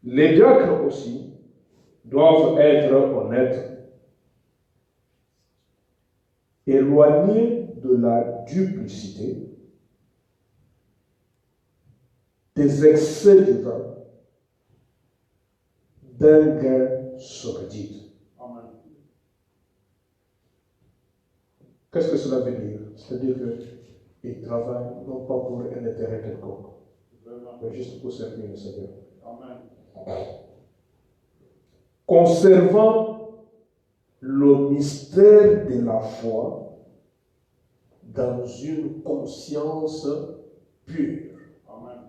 Les diacres aussi doivent être honnêtes, éloignés de la duplicité, des excès du vin, d'un gain sordide. Amen. Qu'est-ce que cela veut dire? C'est-à-dire qu'ils travaillent non pas pour un intérêt quelconque, mais juste pour servir le Seigneur. Amen. Conservant le mystère de la foi dans une conscience pure. Amen.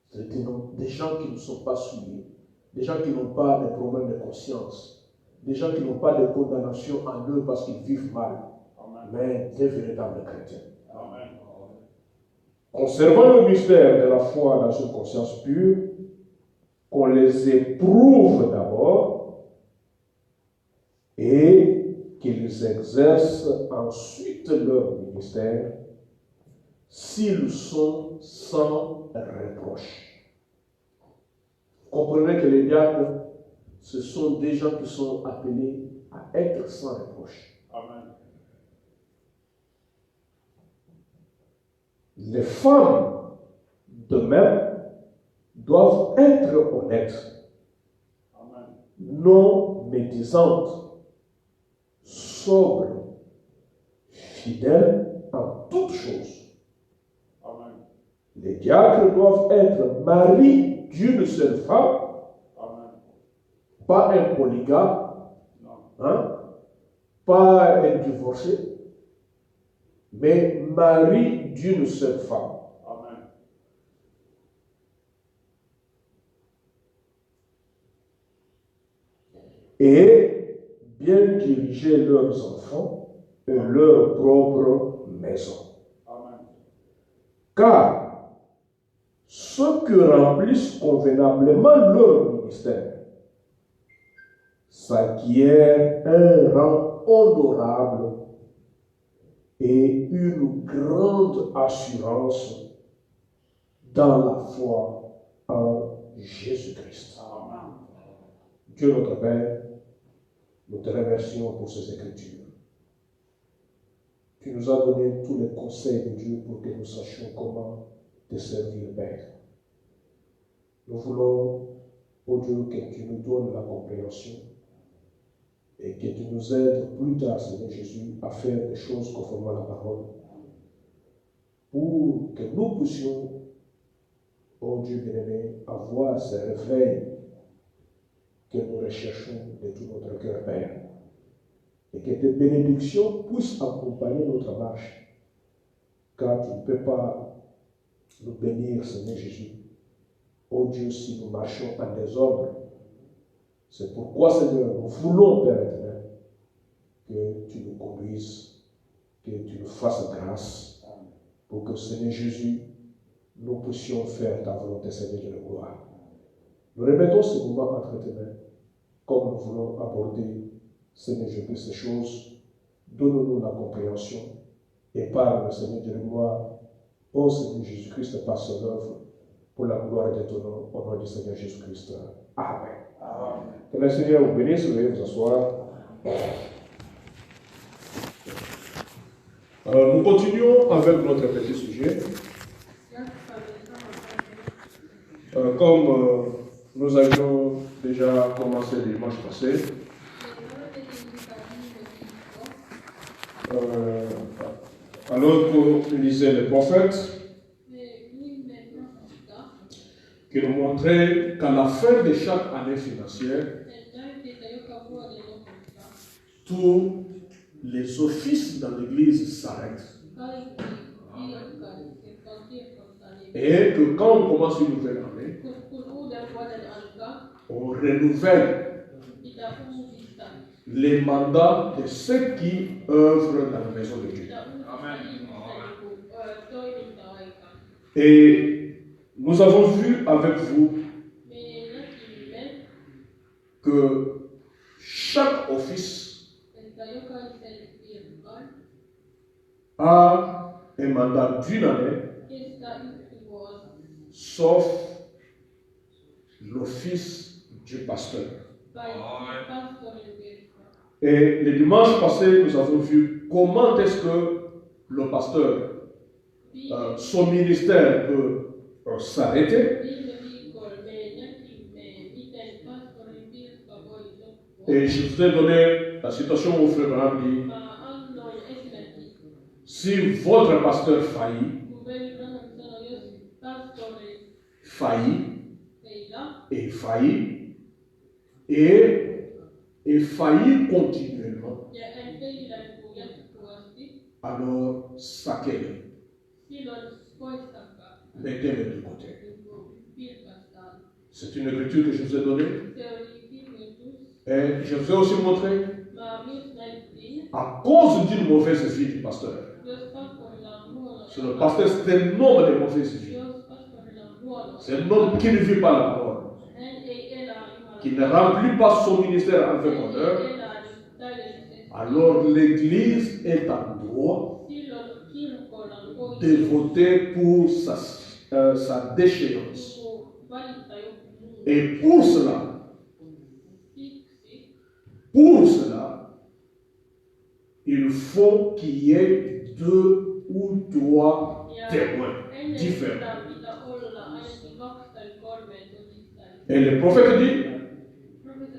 C'est-à-dire des gens qui ne sont pas souillés, des gens qui n'ont pas de problèmes de conscience, des gens qui n'ont pas de condamnation en eux parce qu'ils vivent mal. Amen. Mais des véritables chrétiens. Amen. Conservant le mystère de la foi dans une conscience pure, qu'on les éprouve d'abord et qu'ils exercent ensuite leur ministère s'ils sont sans reproche. Vous comprenez que les diacres, ce sont des gens qui sont appelés à être sans reproche. Amen. Les femmes, de même, doivent être honnêtes, amen, non médisantes, sobres, fidèles en toutes choses. Amen. Les diacres doivent être maris d'une seule femme, amen, pas un polygame, hein, pas un divorcé, mais mari d'une seule femme. Et bien diriger leurs enfants et leur propre maison. Amen. Car ceux qui remplissent convenablement leur ministère s'acquièrent un rang honorable et une grande assurance dans la foi en Jésus-Christ. Amen. Dieu notre Père, nous te remercions pour ces Écritures. Tu nous as donné tous les conseils de Dieu pour que nous sachions comment te servir, Père. Nous voulons, ô Dieu, que tu nous donnes la compréhension et que tu nous aides plus tard, Seigneur Jésus, à faire des choses conformément à la parole, pour que nous puissions, ô Dieu bien-aimé, avoir ce réveil que nous recherchons de tout notre cœur, Père. Et que tes bénédictions puissent accompagner notre marche. Car tu ne peux pas nous bénir, Seigneur Jésus. Oh Dieu, si nous marchons en désordre. C'est pourquoi, Seigneur, nous voulons, Père éternel, que tu nous conduises, que tu nous fasses grâce, pour que, Seigneur Jésus, nous puissions faire ta volonté, Seigneur de la gloire. Nous remettons ce moment entre tes mains, comme nous voulons aborder, Seigneur Jésus, ces choses. Donne-nous la compréhension et parle, Seigneur de la gloire, ô Seigneur Jésus-Christ, par son œuvre, pour la gloire de ton nom, au nom du Seigneur Jésus-Christ. Amen. Amen. Que le Seigneur vous bénisse, veuillez vous asseoir. Nous continuons avec notre petit sujet. Comme nous avions déjà commencé le dimanche passé, alors qu'on lisait les prophètes, qui nous montraient qu'à la fin de chaque année financière, tous les offices dans l'Église s'arrêtent. Et que quand on commence une nouvelle année, on renouvelle les mandats de ceux qui œuvrent dans la maison de Dieu. Amen. Et nous avons vu avec vous que chaque office a un mandat d'une année, sauf l'office du pasteur. Et le dimanche passé, nous avons vu comment est-ce que le pasteur, son ministère peut s'arrêter. Et je vous ai donné la situation où Frère Branham dit, si votre pasteur faillit, et faillit continuellement, alors saquez-le. Mettez-le de côté. C'est une écriture que je vous ai donnée. Et je vous ai aussi montré, à cause d'une mauvaise vie du pasteur. C'est le pasteur, c'est un homme de mauvaise vie. C'est un homme qui ne vit pas la parole, qui ne remplit pas son ministère avec honneur. Alors l'Église est en droit de voter pour sa déchéance. Et pour cela, il faut qu'il y ait 2 ou 3 témoins différents. Et le prophète dit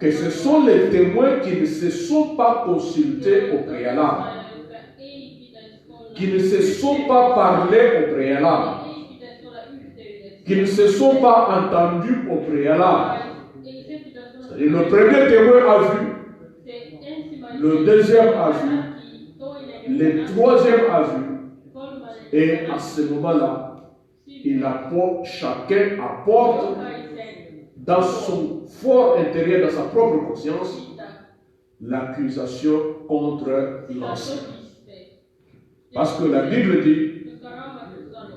que ce sont les témoins qui ne se sont pas consultés au préalable, qui ne se sont pas parlé au préalable, qui ne se sont pas entendus au préalable. Et le premier témoin a vu, le deuxième a vu, le troisième a vu, et à ce moment-là, chacun apporte dans son fort intérieur, dans sa propre conscience, l'accusation contre l'ancien. Parce que la Bible dit,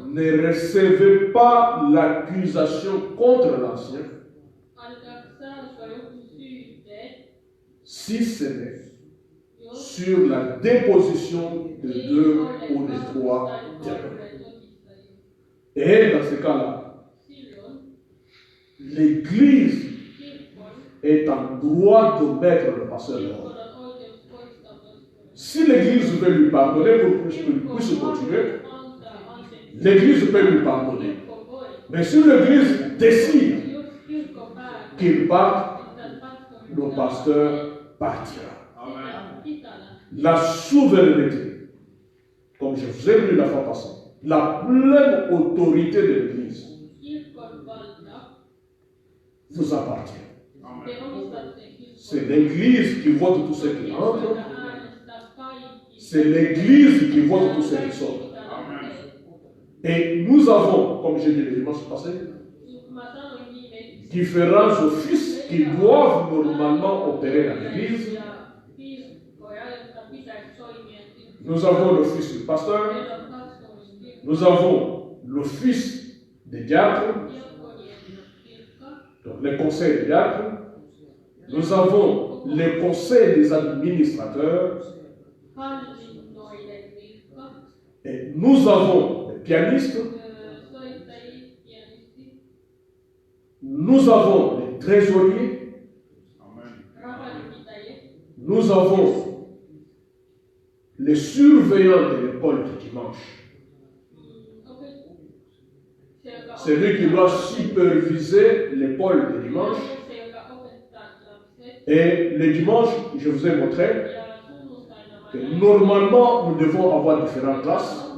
ne recevez pas l'accusation contre l'ancien, si ce n'est sur la déposition de 2 ou de 3 témoins. Et dans ce cas-là, l'Église est en droit de mettre le pasteur dehors. Si l'Église veut lui pardonner pour qu'il puisse continuer, l'Église peut lui pardonner. Mais si l'Église décide qu'il parte, le pasteur partira. La souveraineté, comme je vous ai lu la fois passée, la pleine autorité de l'Église vous appartient. C'est l'Église qui vote tous ceux qui entrent. C'est l'Église qui vote tous ceux qui sortent. Et nous avons, comme j'ai dit le dimanche passé, différents offices qui doivent normalement opérer dans l'Église. Nous avons l'office du pasteur, nous avons l'office des diacres, donc les conseils des diacres, nous avons les conseils des administrateurs, et nous avons les pianistes, nous avons les trésoriers, nous avons les surveillants de l'école du dimanche. C'est lui qui doit superviser l'école du dimanche. Et le dimanche, je vous ai montré que normalement, nous devons avoir différentes classes.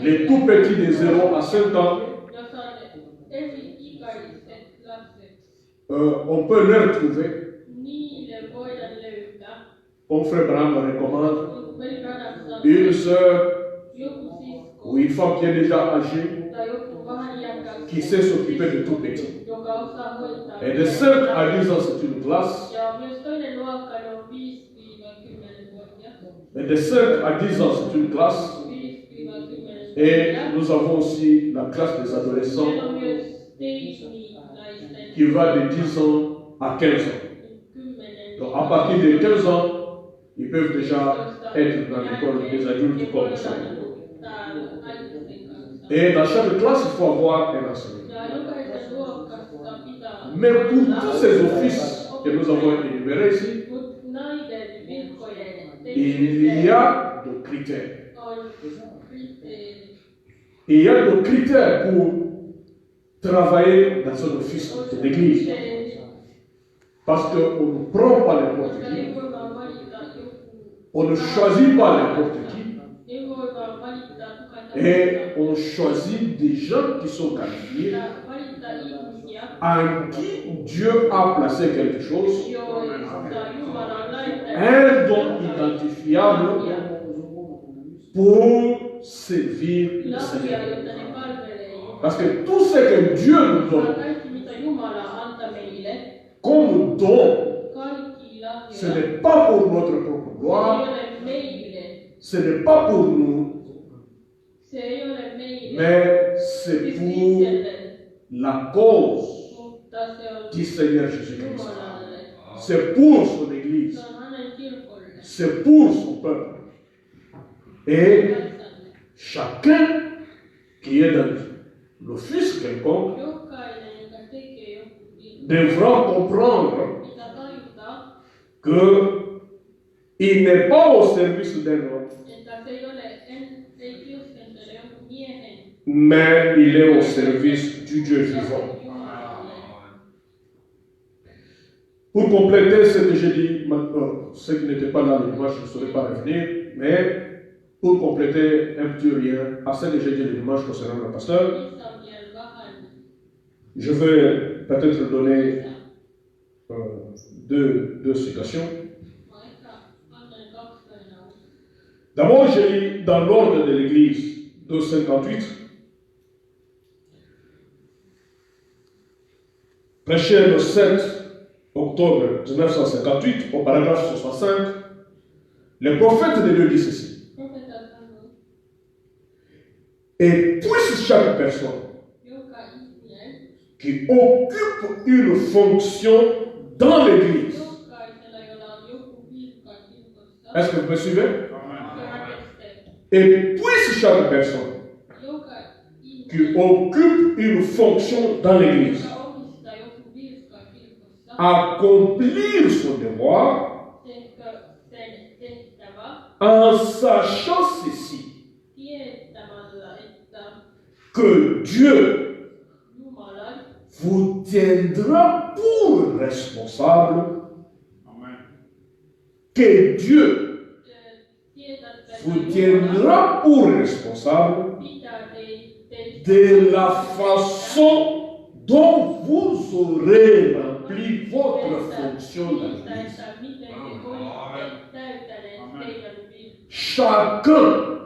Les tout petits de 0 à 5 ans, on peut leur trouver. Mon frère Branham me recommande une sœur ou une femme qui est déjà âgée, qui sait s'occuper de tout petit. Et de 5 à 10 ans, c'est une classe. Et de 5 à 10 ans, c'est une classe. Et nous avons aussi la classe des adolescents qui va de 10 ans à 15 ans. Donc à partir de 15 ans, ils peuvent déjà être dans l'école des adultes comme ça. Et dans chaque classe, il faut avoir un enseignant. Mais pour tous ces offices que nous avons énumérés ici, il y a des critères. Il y a des critères pour travailler dans un office de l'église. Parce qu'on ne prend pas n'importe qui. On ne choisit pas n'importe qui. Et on choisit des gens qui sont qualifiés, en qui Dieu a placé quelque chose, un don identifiable pour servir le Seigneur. Parce que tout ce que Dieu nous donne comme don, ce n'est pas pour notre propre gloire, ce n'est pas pour nous, mais c'est pour la cause du Seigneur Jésus-Christ. C'est pour son Église. C'est pour son peuple. Et chacun qui est dans l'office quelconque devra comprendre qu'il n'est pas au service d'un homme, mais il est au service du Dieu vivant. Pour compléter ce que j'ai dit, ceux qui n'étaient pas là le dimanche, je ne saurais pas revenir, mais pour compléter un petit rien à ce que j'ai dit le dimanche concernant le pasteur, je vais peut-être donner deux citations. D'abord, j'ai lu dans l'ordre de l'Église 258, prêché le 7 octobre 1958, au paragraphe 65, le prophète de Dieu dit ceci. Et puisse chaque personne qui occupe une fonction dans l'Église. Est-ce que vous me suivez? Et puisse chaque personne qui occupe une fonction dans l'Église accomplir son devoir en sachant ceci, que Dieu vous tiendra pour responsable, que Dieu vous tiendra pour responsable de la façon dont vous aurez rempli votre fonction dans l'Église. Chacun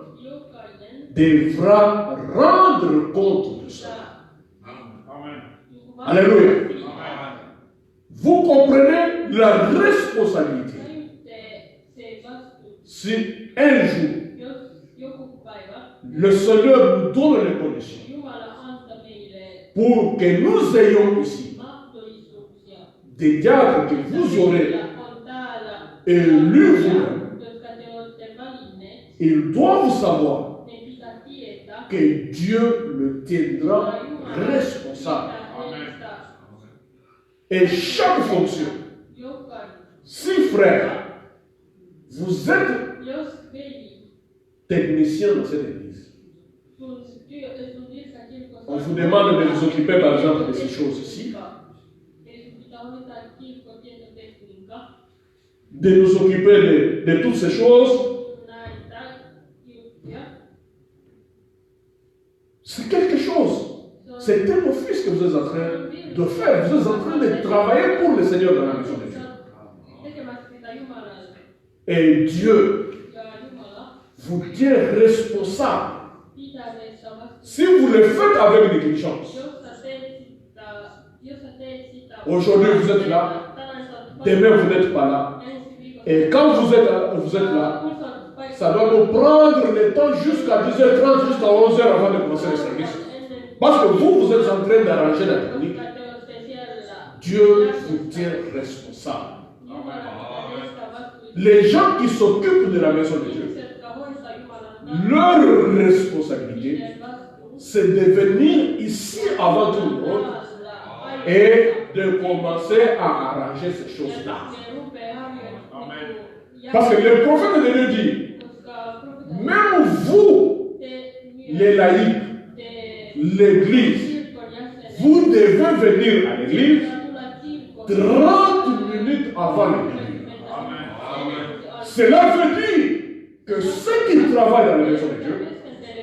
devra rendre compte de ça. Alléluia. Vous comprenez la responsabilité. Si un jour, le Seigneur nous donne les conditions pour que nous ayons ici des diacres que vous aurez élus vous-même, ils doivent savoir que Dieu le tiendra responsable. Et chaque fonction, si frère, vous êtes technicien dans cette église, on vous demande de vous occuper par exemple de ces choses ici, de nous occuper de toutes ces choses. C'est quelque chose. C'est un office que vous êtes en train de faire. Vous êtes en train de travailler pour le Seigneur dans la maison de Dieu. Et Dieu vous tient responsable. Si vous le faites avec négligence, aujourd'hui vous êtes là, demain vous n'êtes pas là. Et quand vous êtes là, ça doit nous prendre le temps jusqu'à 10h30, jusqu'à 11h avant de commencer le service. Parce que vous êtes en train d'arranger la technique. Dieu vous tient responsable. Les gens qui s'occupent de la maison de Dieu, leur responsabilité, c'est de venir ici avant tout le monde et de commencer à arranger ces choses-là. Parce que le prophète de Dieu dit, même vous, les laïcs, l'église, vous devez venir à l'église 30 minutes avant l'église. Cela veut dire que ceux qui travaillent dans la maison de Dieu,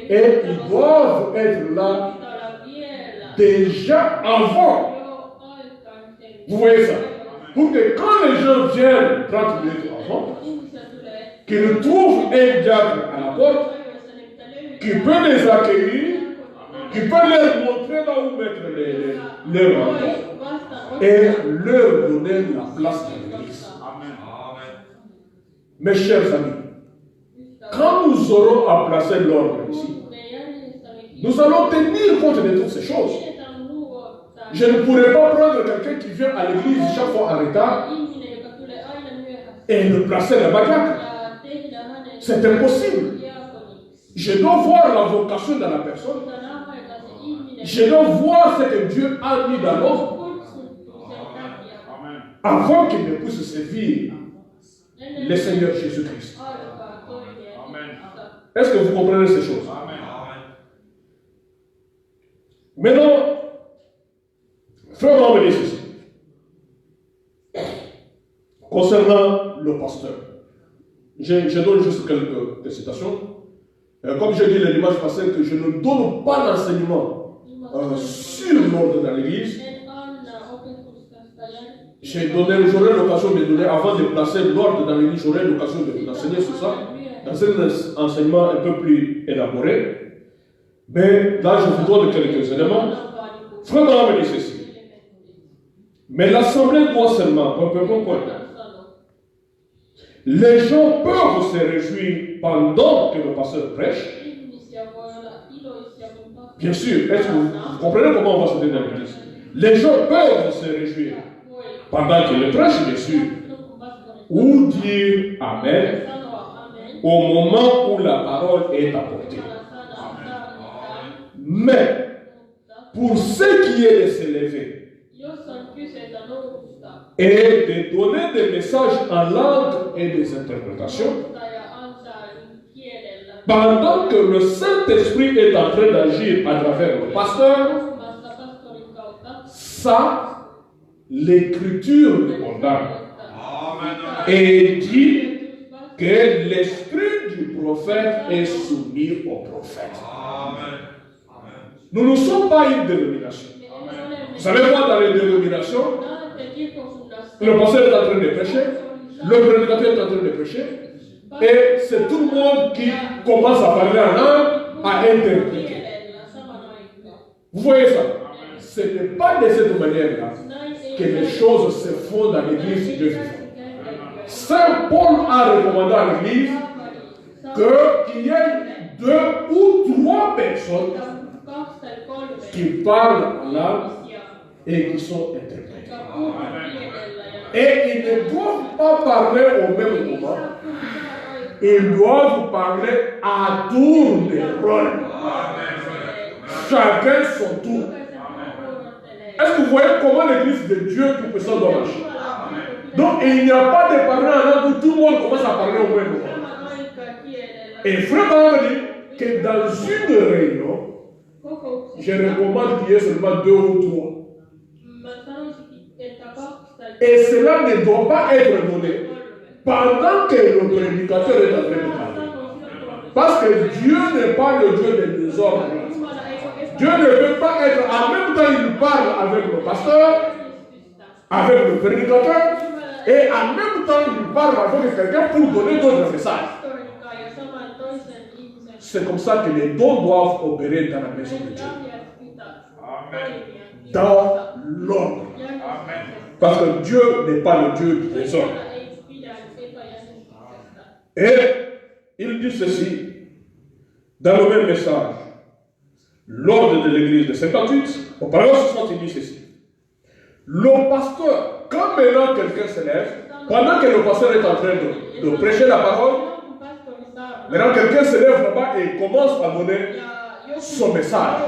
et ils doivent être là déjà avant. Vous voyez ça? Pour que quand les gens viennent 30 minutes avant, qu'ils trouvent un diable à la porte, qui peut les accueillir, qui peut leur montrer là où mettre leurs manteaux et leur donner la place de l'église. Mes chers amis, quand nous aurons à placer l'ordre ici, nous allons tenir compte de toutes ces choses. Je ne pourrais pas prendre quelqu'un qui vient à l'église chaque fois en retard et le placer là-bas. C'est impossible. Je dois voir la vocation dans la personne. Je dois voir ce que Dieu a mis dans l'homme avant qu'il ne puisse servir le Seigneur Jésus-Christ. Est-ce que vous comprenez ces choses? Maintenant, frère, on me dit ceci. Concernant le pasteur, je donne juste quelques citations. Comme je dis le dimanche passé, que je ne donne pas l'enseignement sur l'ordre dans l'église. J'aurai l'occasion de donner, avant de placer l'ordre dans l'église, j'aurai l'occasion d'enseigner sur ça, dans un enseignement un peu plus élaboré. Mais là, je vous donne quelques éléments. Frère Branham dit ceci. Mais l'assemblée doit seulement, les gens peuvent se réjouir pendant que le pasteur prêche. Bien sûr, est-ce que vous comprenez comment on va se dire dans l'église? Les gens peuvent se réjouir pendant qu'il prêche, bien sûr, ou dire Amen au moment où la parole est apportée. Mais pour ce qui est de s'élever et de donner des messages en langue et des interprétations, pendant que le Saint-Esprit est en train d'agir à travers le pasteur, ça, l'Écriture le condamne. Et dit que l'esprit du prophète est soumis au prophète. Nous ne sommes pas une dénomination. Vous savez quoi, dans les dénominations, le pasteur est en train de prêcher, le prédicateur est en train de prêcher, et c'est tout le monde qui commence à parler en langue, à interpréter. Vous voyez ça? Ce n'est pas de cette manière-là que les choses se font dans l'église de Dieu. Saint Paul a recommandé à l'église qu'il y ait 2 ou 3 personnes qui parlent en langue et qui sont interprétées. Et ils ne doivent pas parler au même moment. Ils doivent parler à tour de rôle. Chacun son tour. Est-ce que vous voyez comment l'église de Dieu tout puissant doit marcher? Donc il n'y a pas de parler en langue où tout le monde commence à parler au même moment. Et frère Branham dit que dans une réunion, je recommande qu'il y ait seulement 2 ou 3. Et cela ne doit pas être donné pendant que le prédicateur est en train de parler. Parce que Dieu n'est pas le Dieu des désordres. Dieu ne peut pas être, en même temps il parle avec le pasteur, avec le prédicateur, et en même temps il parle avec quelqu'un pour donner d'autres messages. C'est comme ça que les dons doivent opérer dans la maison de Dieu. Dans l'ordre. Parce que Dieu n'est pas le Dieu du désordre. Et il dit ceci dans le même message. L'ordre de l'église de 58, au paragraphe 60, il dit ceci. Le pasteur, quand maintenant quelqu'un se lève, pendant que le pasteur est en train de prêcher la parole, maintenant quelqu'un se lève là-bas et commence à donner son message,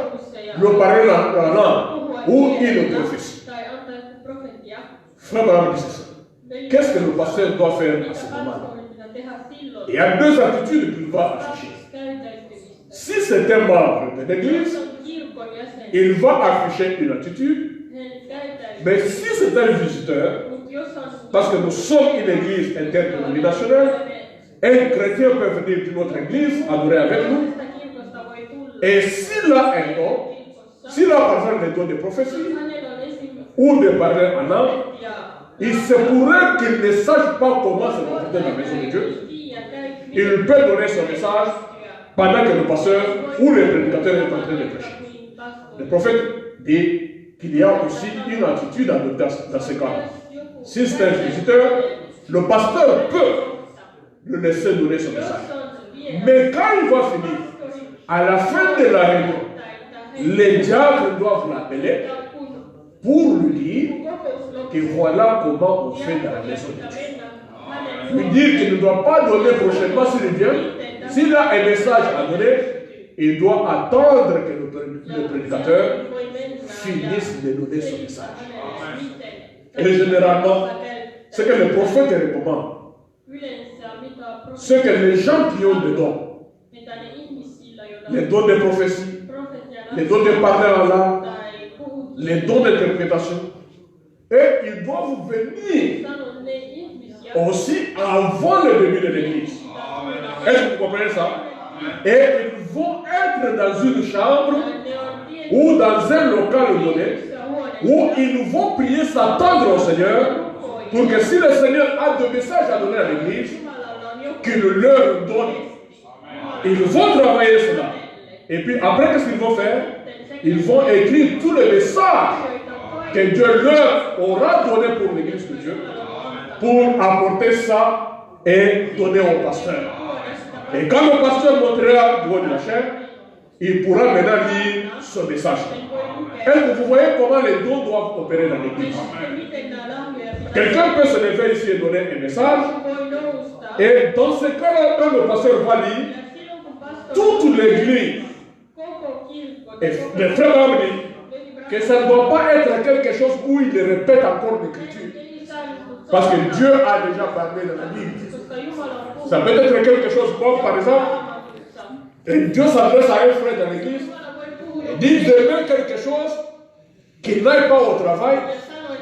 le parler en langue, ou il le prophétie. Frère Branham dit ça. Qu'est-ce que le pasteur doit faire à ce moment-là? Il y a deux attitudes qu'il va afficher. Si c'est un membre de l'église, il va afficher une attitude. Mais si c'est un visiteur, parce que nous sommes une église interdénominationnelle, un chrétien peut venir d'une autre église, adorer avec nous. Et s'il a un don, s'il a par exemple des dons de prophétie, ou de parler en langue, il se pourrait qu'il ne sache pas comment se comporter dans la maison de Dieu. Il peut donner son message pendant que le pasteur ou le prédicateur est en train de prêcher. Le prophète dit qu'il y a aussi une attitude dans ce cas-là. Si c'est un visiteur, le pasteur peut le laisser donner son message. Mais quand il va finir, à la fin de la réunion, les diacres doivent l'appeler pour lui dire que voilà comment on fait dans la maison de Dieu. Lui dire qu'il ne doit pas donner prochainement s'il vient. S'il a un message à donner, il doit attendre que le prédicateur finisse de donner son message. Et généralement, ce que le prophète recommande, ce que les gens qui ont des dons, les dons de prophétie, les dons de parler en langue, les dons d'interprétation, et ils doivent venir aussi avant le début de l'église. Est-ce que vous comprenez ça? Et ils vont être dans une chambre ou dans un local donné où ils vont prier, s'attendre au Seigneur pour que si le Seigneur a des messages à donner à l'église, qu'il leur donne. Ils vont travailler cela. Et puis après, qu'est-ce qu'ils vont faire? Ils vont écrire tous les messages que Dieu leur aura donné pour l'église de Dieu, pour apporter ça et donner au pasteur. Et quand le pasteur montrera devant de la chair, il pourra maintenant lire ce message. Est-ce que vous voyez comment les dons doivent opérer dans l'église? Quelqu'un peut se lever ici et donner un message. Et dans ce cas-là, quand le pasteur va lire, toute l'église, et le frère va me dire que ça ne doit pas être quelque chose où il répète encore l'écriture. Parce que Dieu a déjà parlé dans la Bible. Ça peut être quelque chose comme, par exemple, Dieu s'adresse à un frère dans l'église et dit demain quelque chose qu'il n'aille pas au travail,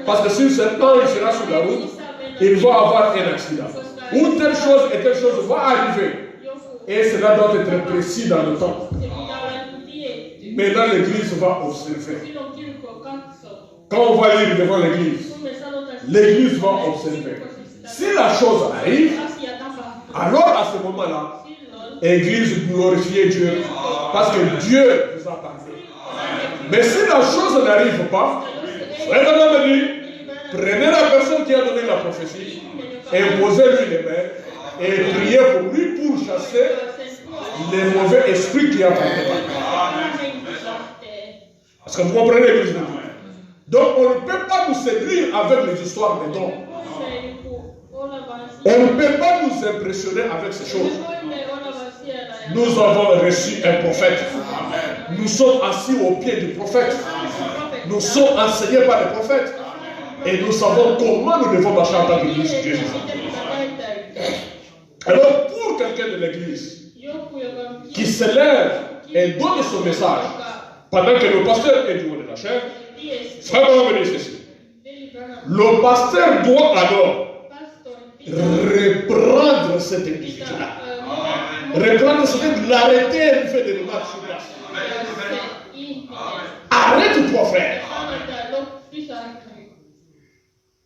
parce que si cet ange sera sur la route, il va avoir un accident. Ou telle chose et telle chose va arriver. Et cela doit être précis dans le temps. Maintenant, l'église va observer. Quand on va lire devant l'église, l'église va observer. Si la chose arrive, alors à ce moment-là, l'église glorifie Dieu. Parce que Dieu vous a parlé. Mais si la chose n'arrive pas, frère Branham dit, prenez la personne qui a donné la prophétie, imposez-lui les mains et priez pour lui pour chasser les mauvais esprits qui a parlé. Est-ce que vous comprenez l'église de Dieu? Donc on ne peut pas nous séduire avec les histoires des dons. On ne peut pas nous impressionner avec ces choses. Nous avons reçu un prophète. Nous sommes assis au pied du prophète. Nous sommes enseignés par le prophète. Et nous savons comment nous devons marcher en tant qu'église de Dieu. Alors pour quelqu'un de l'église qui se lève et donne son message pendant que le pasteur est devant de la chair, frère Branham me dit ceci. Le pasteur doit alors reprendre cet individu-là. Reprendre, c'est l'arrêter et lui faire des remarques sur place. Arrête-toi, frère.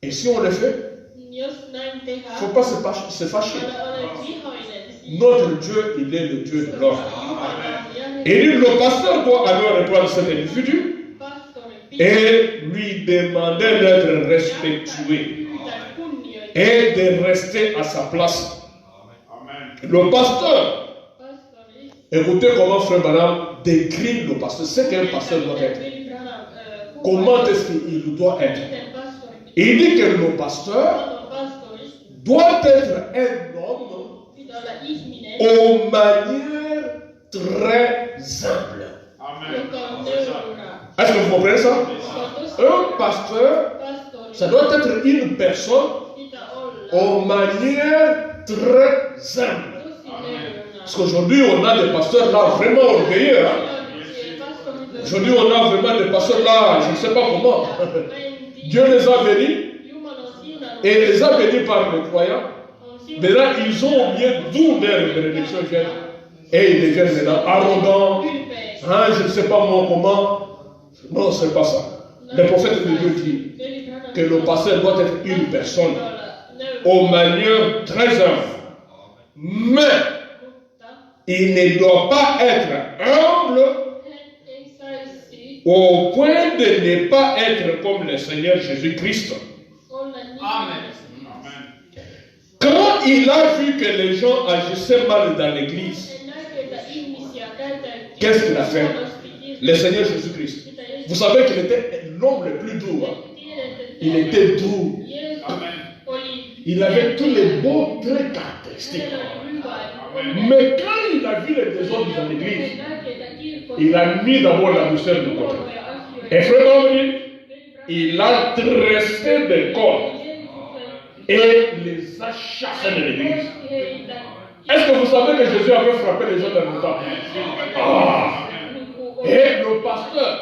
Et si on le fait, il ne faut pas se fâcher. Notre Dieu, il est le Dieu de l'ordre. Et le pasteur doit alors reprendre cet individu et lui demander d'être respectué et de rester à sa place. Le pasteur, écoutez comment frère Branham décrit le pasteur, ce qu'un pasteur doit être. Comment est-ce qu'il doit être? Il dit que le pasteur doit être un homme aux manières très humbles. Est-ce que vous comprenez ça? Un pasteur Ça doit être une personne aux manières très humbles. Parce qu'aujourd'hui, on a des pasteurs là vraiment orgueilleux. Aujourd'hui, on a vraiment des pasteurs là, je ne sais pas comment. Dieu les a bénis. Et les a bénis par les croyants. Maintenant, ils ont oublié d'où leur bénédiction vient. Et ils deviennent maintenant arrogants. Hein, je ne sais pas moi comment. Non, ce n'est pas ça. Le prophète de Dieu dit que le pasteur doit être une personne aux manières très humbles. Mais il ne doit pas être humble au point de ne pas être comme le Seigneur Jésus-Christ. Amen. Quand il a vu que les gens agissaient mal dans l'église, qu'est-ce qu'il a fait? Le Seigneur Jésus-Christ. Vous savez qu'il était l'homme le plus doux. Hein? Il était doux. Il avait tous les beaux traits caractéristiques. Mais quand il a vu les désordres dans l'église, il a mis d'abord la douceur de côté. Et frère, il a dressé des corps et les a chassés de l'église. Est-ce que vous savez que Jésus avait frappé les gens dans le temps? Et le pasteur,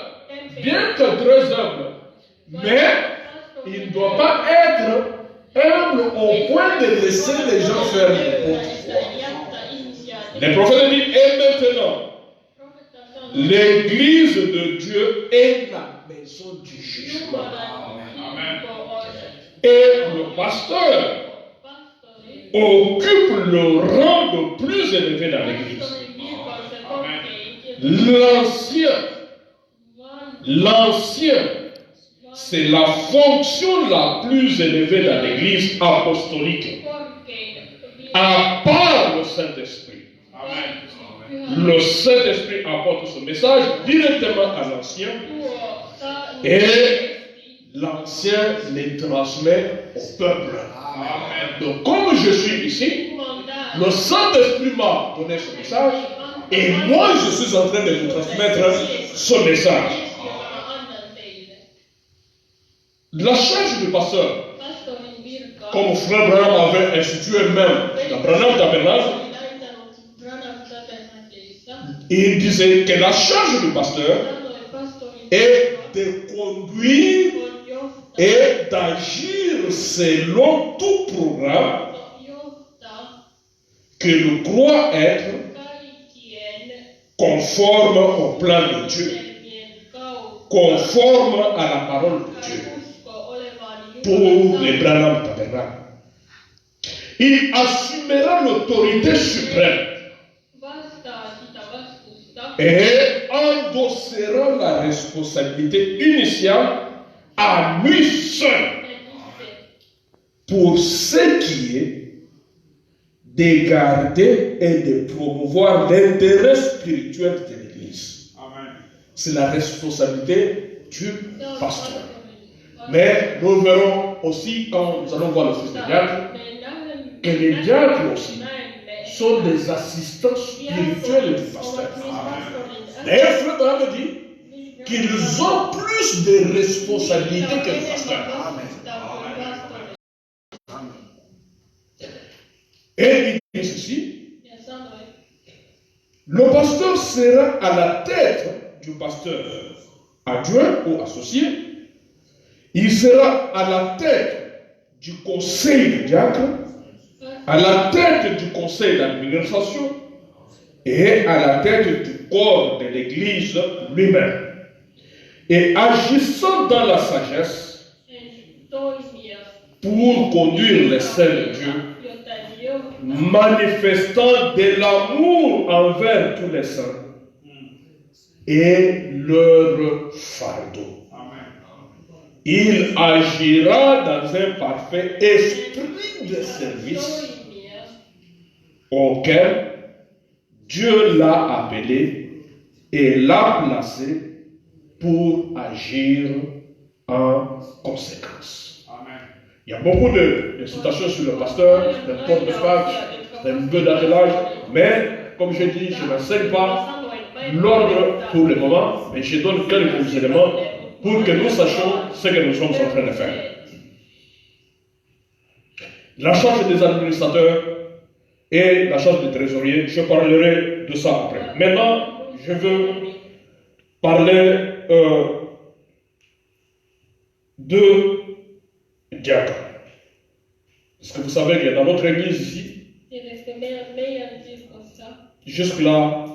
bien que très humble, mais il ne doit pas être humble au point de laisser les gens faire n'importe quoi. Le prophète dit, et maintenant, l'église de Dieu est la maison du jugement. Et le pasteur occupe le rang le plus élevé dans l'église. L'ancien, c'est la fonction la plus élevée dans l'église apostolique. À part le Saint-Esprit. Le Saint-Esprit apporte ce message directement à l'ancien et l'ancien les transmet au peuple. Donc, comme je suis ici, le Saint-Esprit m'a donné ce message et moi je suis en train de vous transmettre ce message. La charge du pasteur, comme Frère Branham avait institué même la Branham Tabernacle, il disait que la charge du pasteur est de conduire et d'agir selon tout programme que l'on croit être conforme au plan de Dieu, conforme à la parole de Dieu. Pour les Branham Tabernacle, il assumera l'autorité suprême et endossera la responsabilité initiale à lui seul pour ce qui est de garder et de promouvoir l'intérêt spirituel de l'Église. C'est la responsabilité du pasteur. Mais nous verrons aussi, quand nous allons voir le fils de diacre, que les diacres aussi sont des assistants spirituels du pasteur. D'ailleurs, Frère Branham dit qu'ils ont plus de responsabilités que le pasteur. Et il dit ceci, le pasteur sera à la tête du pasteur adjoint ou associé. Il sera à la tête du conseil de diacre, à la tête du conseil d'administration et à la tête du corps de l'Église lui-même. Et agissant dans la sagesse pour conduire les saints de Dieu, manifestant de l'amour envers tous les saints et leur fardeau. Il agira dans un parfait esprit de service auquel Dieu l'a appelé et l'a placé pour agir en conséquence. Amen. Il y a beaucoup de citations sur le pasteur, d'un porte-fax, d'un peu d'attelage, mais comme je dis, je n'enseigne pas l'ordre pour le moment, mais je donne quelques éléments pour que nous sachions ce que nous sommes en train de faire. la charge des administrateurs et la charge des trésoriers. Je parlerai de ça après. Maintenant, je veux parler de diacre. Parce que vous savez que dans notre église ici, jusque-là,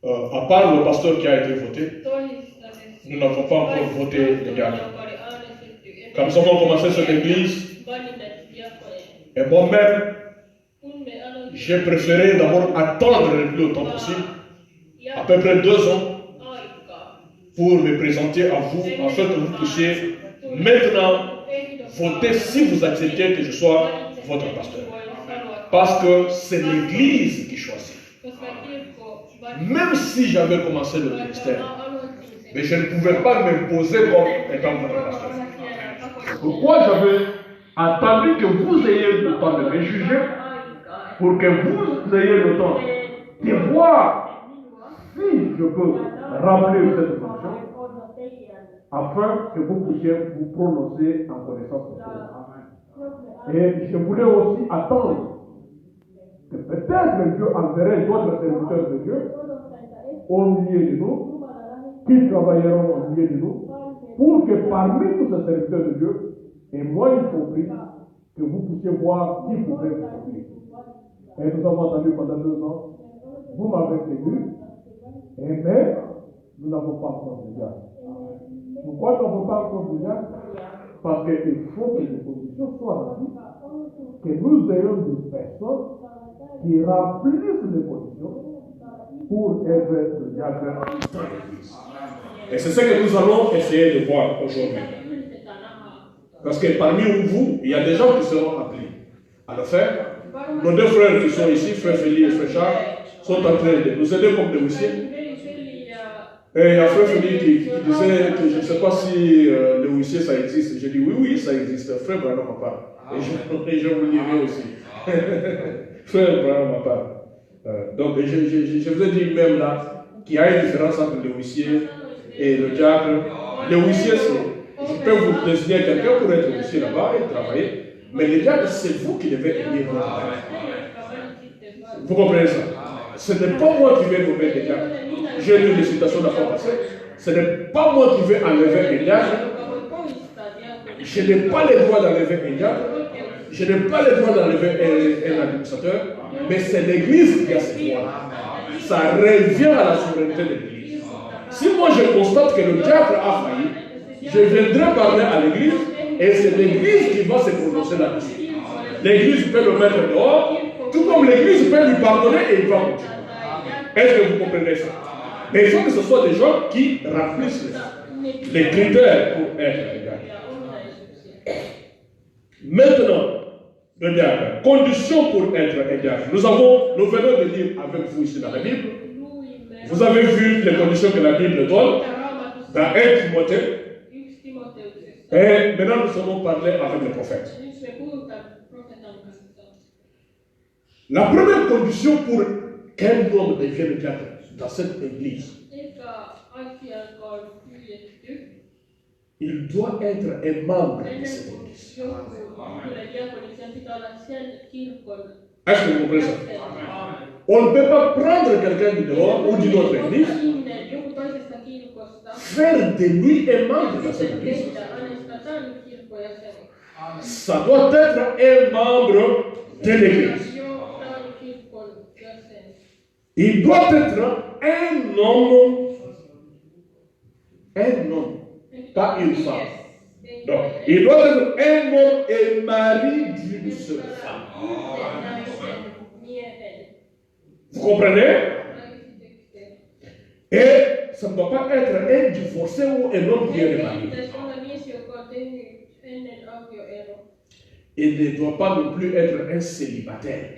à part le pasteur qui a été voté, nous n'avons pas encore voté le diacre. Quand nous avons commencé cette église, et moi-même, j'ai préféré d'abord attendre le plus longtemps possible, à peu près 2 ans, pour me présenter à vous, afin que vous puissiez maintenant voter si vous acceptez que je sois votre pasteur. Parce que c'est l'église qui choisit. Même si j'avais commencé le ministère, mais je ne pouvais pas m'imposer comme étant votre pasteur. Pourquoi j'avais attendu que vous ayez le temps de me juger, pour que vous ayez le temps de voir si je peux remplir cette fonction, afin que vous puissiez vous prononcer en connaissance de Dieu. Et je voulais aussi attendre que peut-être Dieu enverrait d'autres serviteurs de Dieu au milieu de nous, qui travailleront au milieu de nous, pour que parmi tous ces serviteurs de Dieu, et moi y compris, que vous puissiez voir qui pouvait vous servir. Et nous avons entendu pendant 2 ans, vous m'avez élu, mais nous n'avons pas encore de diacre. Pourquoi nous n'avons pas encore de diacre? Parce qu'il faut que les conditions soient remplies, que nous ayons des personnes qui remplissent les conditions pour être le diacre dans l'Église. Et c'est ce que nous allons essayer de voir aujourd'hui. Parce que parmi vous, il y a des gens qui seront appelés à le faire. Nos 2 frères qui sont ici, frère Félix et frère Charles, sont en train de nous aider comme des huissiers. Et il y a frère Félix qui disait que je ne sais pas si le huissier ça existe. J'ai dit oui, ça existe. Frère Branham m'en parle. Et je vous le dirai aussi. Frère Branham m'en parle. Donc je vous ai dit même là qu'il y a une différence entre le huissier et le diacre. Le huissier, je peux vous désigner quelqu'un pour être huissier là-bas et travailler. Mais le diacre, c'est vous qui devez élire votre diacre. Vous comprenez ça? Ce n'est pas moi qui vais nommer le diacre. J'ai lu les citations de la fois passée. Ce n'est pas moi qui vais enlever le diacre. Je n'ai pas le droit d'enlever un diacre. Je n'ai pas le droit d'enlever un administrateur. Mais c'est l'Église qui a ce droit. Ça revient à la souveraineté de l'Église. Si moi je constate que le diacre a failli, je viendrai parler à l'Église et c'est l'Église qui va se prononcer là-dessus. L'Église peut le mettre dehors, tout comme l'Église peut lui pardonner et il va continuer. Est-ce que vous comprenez ça? Mais il faut que ce soit des gens qui remplissent les critères pour être les diacres. Maintenant, le diacre, condition pour être un diacre. Nous venons de lire avec vous ici dans la Bible. Vous avez vu les conditions que la Bible donne dans 1 Timothée. Et maintenant, nous allons parler avec les prophètes. La première condition pour qu'un homme devienne diacre dans cette église, il doit être un membre de cette église. Est-ce que vous comprenez ça? On ne peut pas prendre quelqu'un du dehors ou d'une autre église, faire de lui un membre de cette église. Ça doit être un membre de l'église. Il doit être un homme, pas une femme. Donc, il doit être un homme et mari d'une seule femme. Vous comprenez? Et ça ne doit pas être un divorcé ou un homme qui est remarié. Il ne doit pas non plus être un célibataire.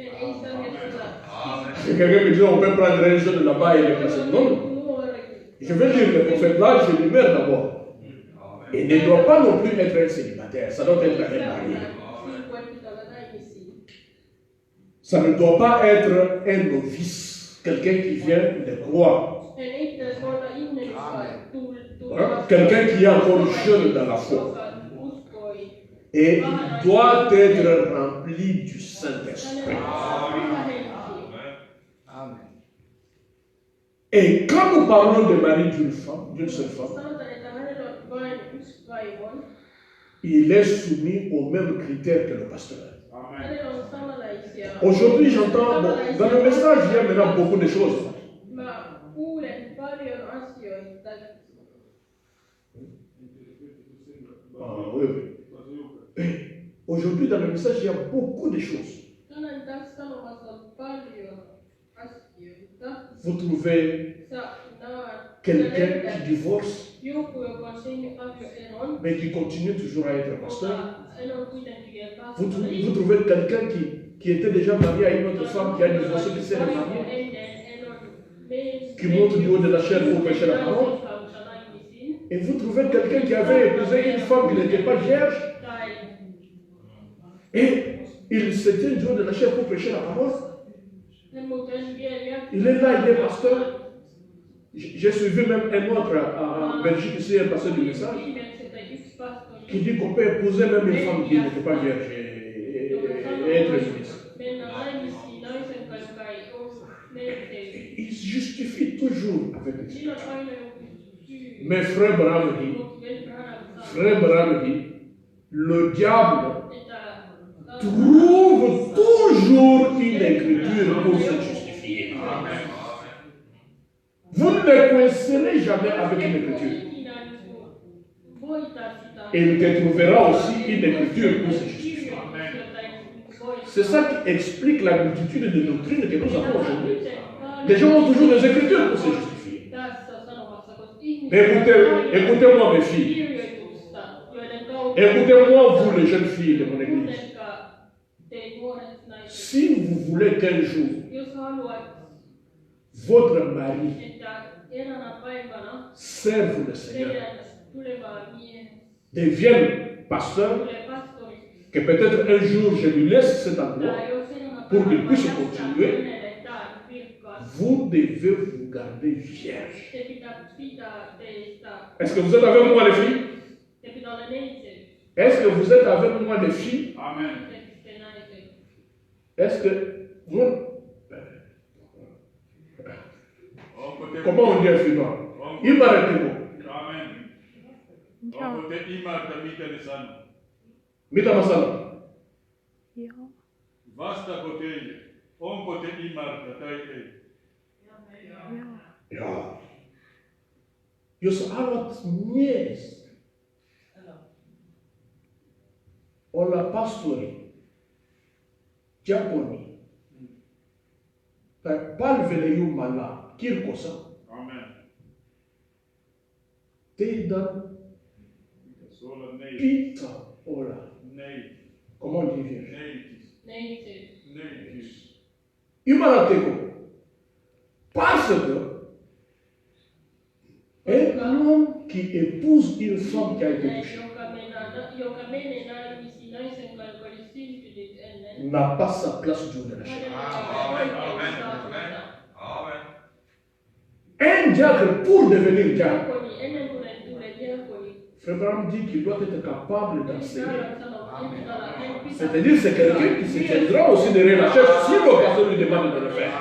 Si quelqu'un me dit on peut prendre un jeune là-bas et le placer. Non. Je veux dire que pour faire là, je l'émère d'abord. Il ne doit pas non plus être un célibataire. Ça doit être un marié. Ça ne doit pas être un novice. Quelqu'un qui vient de croire. Quelqu'un qui est encore jeune dans la foi. Et doit être rempli du Saint-Esprit. Amen. Et quand nous parlons de mari d'une femme, d'une seule femme, il est soumis aux mêmes critères que le pasteur. Aujourd'hui, j'entends, dans le message, il y a maintenant beaucoup de choses. Oui. Aujourd'hui, dans le message, il y a beaucoup de choses. Vous trouvez quelqu'un qui divorce, mais qui continue toujours à être pasteur. Vous trouvez quelqu'un qui était déjà marié à une autre femme, qui a divorcé, qui s'est remarié, qui monte du haut de la chair pour prêcher la parole. Et vous trouvez quelqu'un qui avait épousé une femme qui n'était pas vierge, et il se tient du haut de la chair pour prêcher la parole. Il est là, il est pasteur. J'ai suivi même un autre en Belgique, ici, un pasteur du message, qui dit qu'on peut épouser même une femme qui n'était pas vierge et être ministre. Il se justifie toujours avec les. Mais frère Branham dit, le diable trouve toujours une écriture pour se justifier. Vous ne le coincerez jamais avec une écriture. Et il te trouvera aussi une écriture pour se justifier. C'est ça qui explique la multitude de doctrines que nous avons aujourd'hui. Les gens ont toujours des écritures pour se justifier. Écoutez-moi mes filles. Écoutez-moi vous les jeunes filles de mon église. Si vous voulez qu'un jour votre mari serve le Seigneur, devienne pasteur, que peut-être un jour je lui laisse cet endroit pour qu'il puisse continuer, vous devez vous garder vierge. Est-ce que vous êtes avec moi les filles? Est-ce que vous êtes avec moi les filles? Amen. Est-ce que vous... Comment on dit un finnois? Il m'a arrêté. Amen. Mita masala. Vasta koteille. On kote imarta taite. Ja. Jos haluat mies olla pastori, diakoni, tai palvele Jumalaa kirkossa, Amen. teidän pitää olla. Comment on dit vierge? Jumala teko. Parce que un homme qui épouse une femme qui a été touchée n'a pas sa place du haut de la chair. Un diacre, pour devenir diacre, Frère Branham dit qu'il doit être capable d'enseigner. C'est-à-dire c'est quelqu'un qui se tiendra aussi derrière la chaise si le pasteur lui demande de le faire.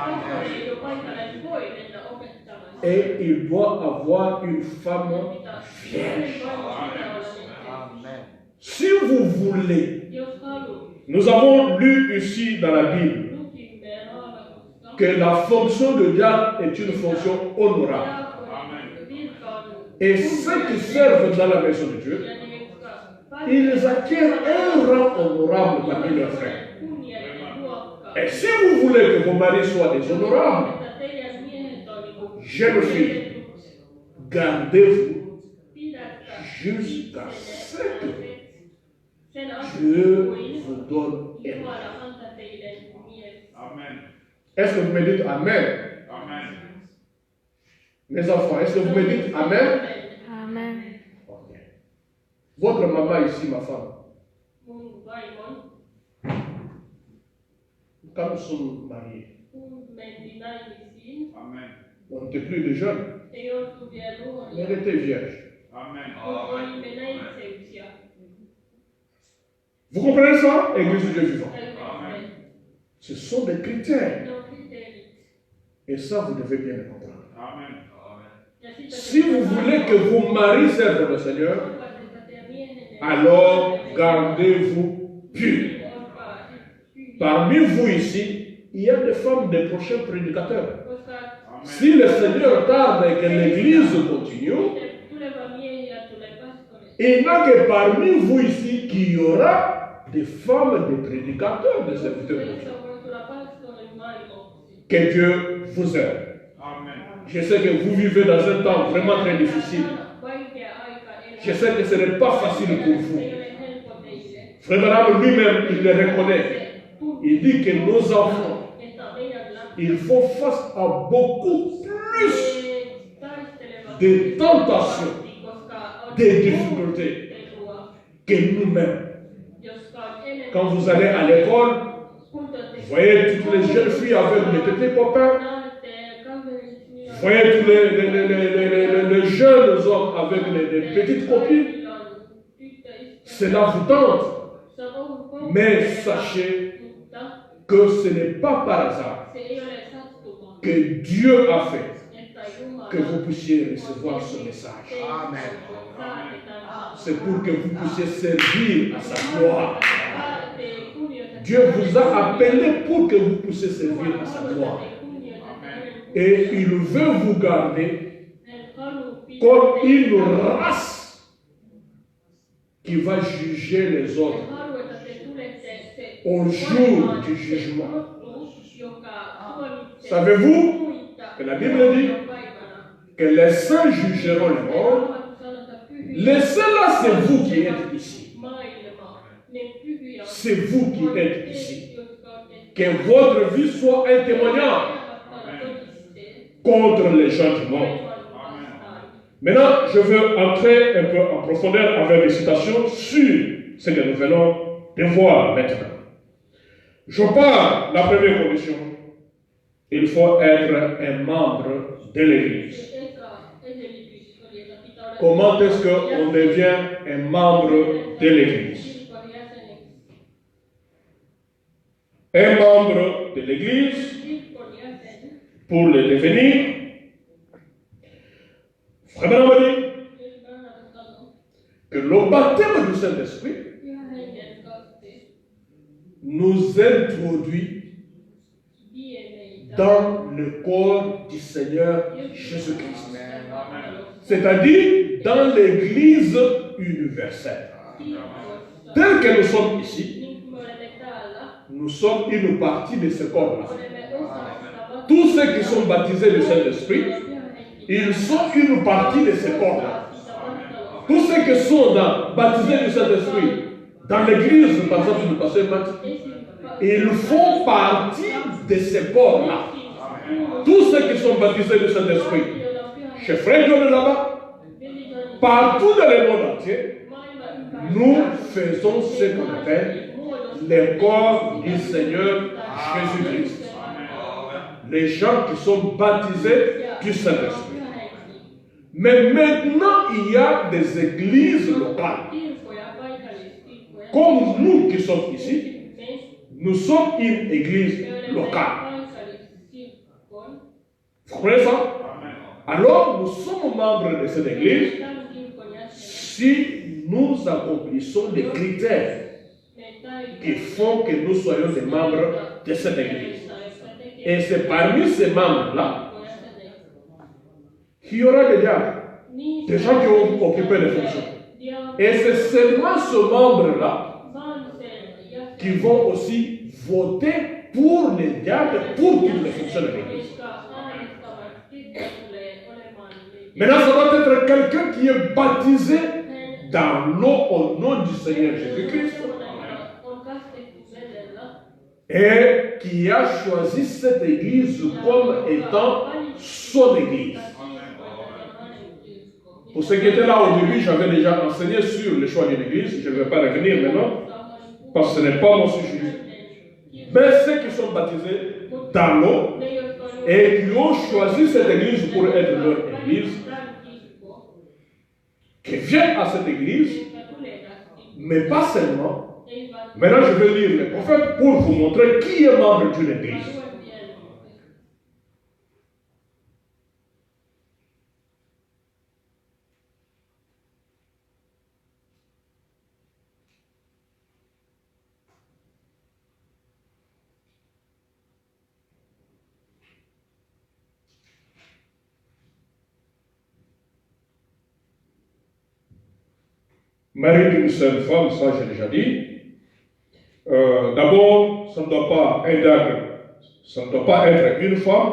Et il doit avoir une femme vierge. Si vous voulez, nous avons lu ici dans la Bible que la fonction de diacre est une fonction honorable. Et ceux qui servent dans la maison de Dieu, ils acquièrent un rang honorable parmi leurs frères. Et si vous voulez que vos maris soient déshonorables, jeunes filles, gardez-vous jusqu'à ce que Dieu vous donne aimant. Amen. Est-ce que vous me dites Amen? Amen. Mes enfants, est-ce que vous me dites Amen? Amen. Ok. Votre maman ici, ma femme, quand nous sommes mariés, Amen. on n'était plus de jeunes, on était vierges. Amen. Vous comprenez ça, Église du Dieu vivant? Ce sont des critères. Et ça, vous devez bien le comprendre. Amen. Si vous voulez que vos maris servent le Seigneur, alors gardez-vous purs. Parmi vous ici, il y a des femmes des prochains prédicateurs. Si le Seigneur tarde et que l'Église continue, il n'y a que parmi vous ici qu'il y aura des femmes, des prédicateurs, des serviteurs de Dieu. Que Dieu vous aide. Je sais que vous vivez dans un temps vraiment très difficile. Je sais que ce n'est pas facile pour vous. Frère Branham lui-même, il le reconnaît. Il dit que nos enfants, ils font face à beaucoup plus de tentations, de difficultés que nous-mêmes. Quand vous allez à l'école, vous voyez toutes les jeunes filles avec les petits copains. Vous voyez tous les jeunes hommes avec les petites copines. Cela vous tente. Mais sachez que ce n'est pas par hasard que Dieu a fait que vous puissiez recevoir ce message. Amen. C'est pour que vous puissiez servir à sa gloire. Dieu vous a appelé pour que vous puissiez servir à sa gloire. Et il veut vous garder comme une race qui va juger les autres au jour du jugement. Savez-vous que la Bible dit que les saints jugeront le monde? Les saints là, c'est vous qui êtes ici. C'est vous qui êtes ici. Que votre vie soit un témoignage contre les gens du monde. Maintenant, je veux entrer un peu en profondeur avec des citations sur ce que nous venons de voir maintenant. Je parle, la première condition, il faut être un membre de l'Église. Comment est-ce qu'on devient un membre de l'Église? Un membre de l'Église, pour le devenir, vraiment dit que le baptême du Saint-Esprit nous introduit dans le corps du Seigneur Jésus-Christ. C'est-à-dire dans l'Église universelle. Tel que nous sommes ici, nous sommes une partie de ce corps-là. Tous ceux qui sont baptisés du Saint-Esprit, ils sont une partie de ce corps-là. Tous ceux qui sont baptisés du Saint-Esprit, dans l'église, par exemple, du pasteur Mathieu, ils font partie de ce corps-là. Tous ceux qui sont baptisés du Saint-Esprit, chez Frère John là-bas, partout dans le monde entier, nous faisons ce qu'on appelle le corps du Seigneur Jésus-Christ. Les gens qui sont baptisés du Saint-Esprit. Mais maintenant, il y a des églises locales. Comme nous qui sommes ici, nous sommes une église locale. Vous comprenez ça? Alors, nous sommes membres de cette église si nous accomplissons des critères qui font que nous soyons des membres de cette église. Et c'est parmi ces membres-là qu'il y aura des diacres, des gens qui ont occupé les fonctions. Et c'est seulement ce membre-là qui vont aussi voter pour les diacres, pour toutes les fonctions de l'église. Maintenant, ça doit être quelqu'un qui est baptisé dans l'eau au nom du Seigneur Jésus-Christ et qui a choisi cette église comme étant son église. Pour ceux qui étaient là au début, j'avais déjà enseigné sur le choix d'une église. Je ne vais pas revenir maintenant, parce que ce n'est pas mon sujet. Mais ceux qui sont baptisés dans l'eau et qui ont choisi cette église pour être leur église, qui viennent à cette église, mais pas seulement, Maintenant, je vais lire les prophètes pour vous montrer qui est membre d'une église. Marie d'une seule femme, ça j'ai déjà dit. D'abord, ça ne doit pas être une femme.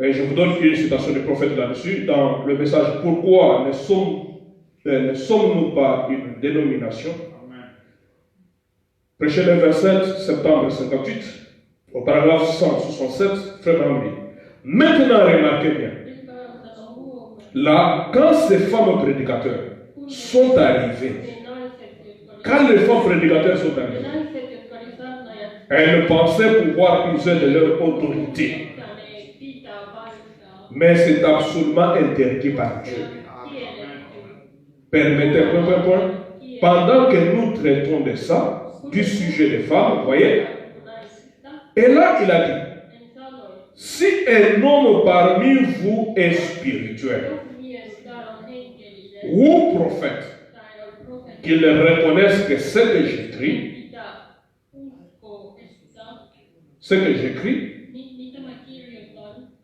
Et je vous donne une citation du prophète là-dessus, dans le message pourquoi ne sommes-nous pas une dénomination. Prêchez le 27 septembre 58, au paragraphe 167, frère Bramley. Maintenant, remarquez bien, là, quand ces femmes prédicateurs sont arrivées, quand les femmes prédicateurs sont arrivées, elles pensaient pouvoir user de leur autorité. Mais c'est absolument interdit par Dieu. Permettez, pendant que nous traitons de ça, du sujet des femmes, vous voyez, et là il a dit, si un homme parmi vous est spirituel ou prophète, qu'il reconnaisse que ce que j'écris,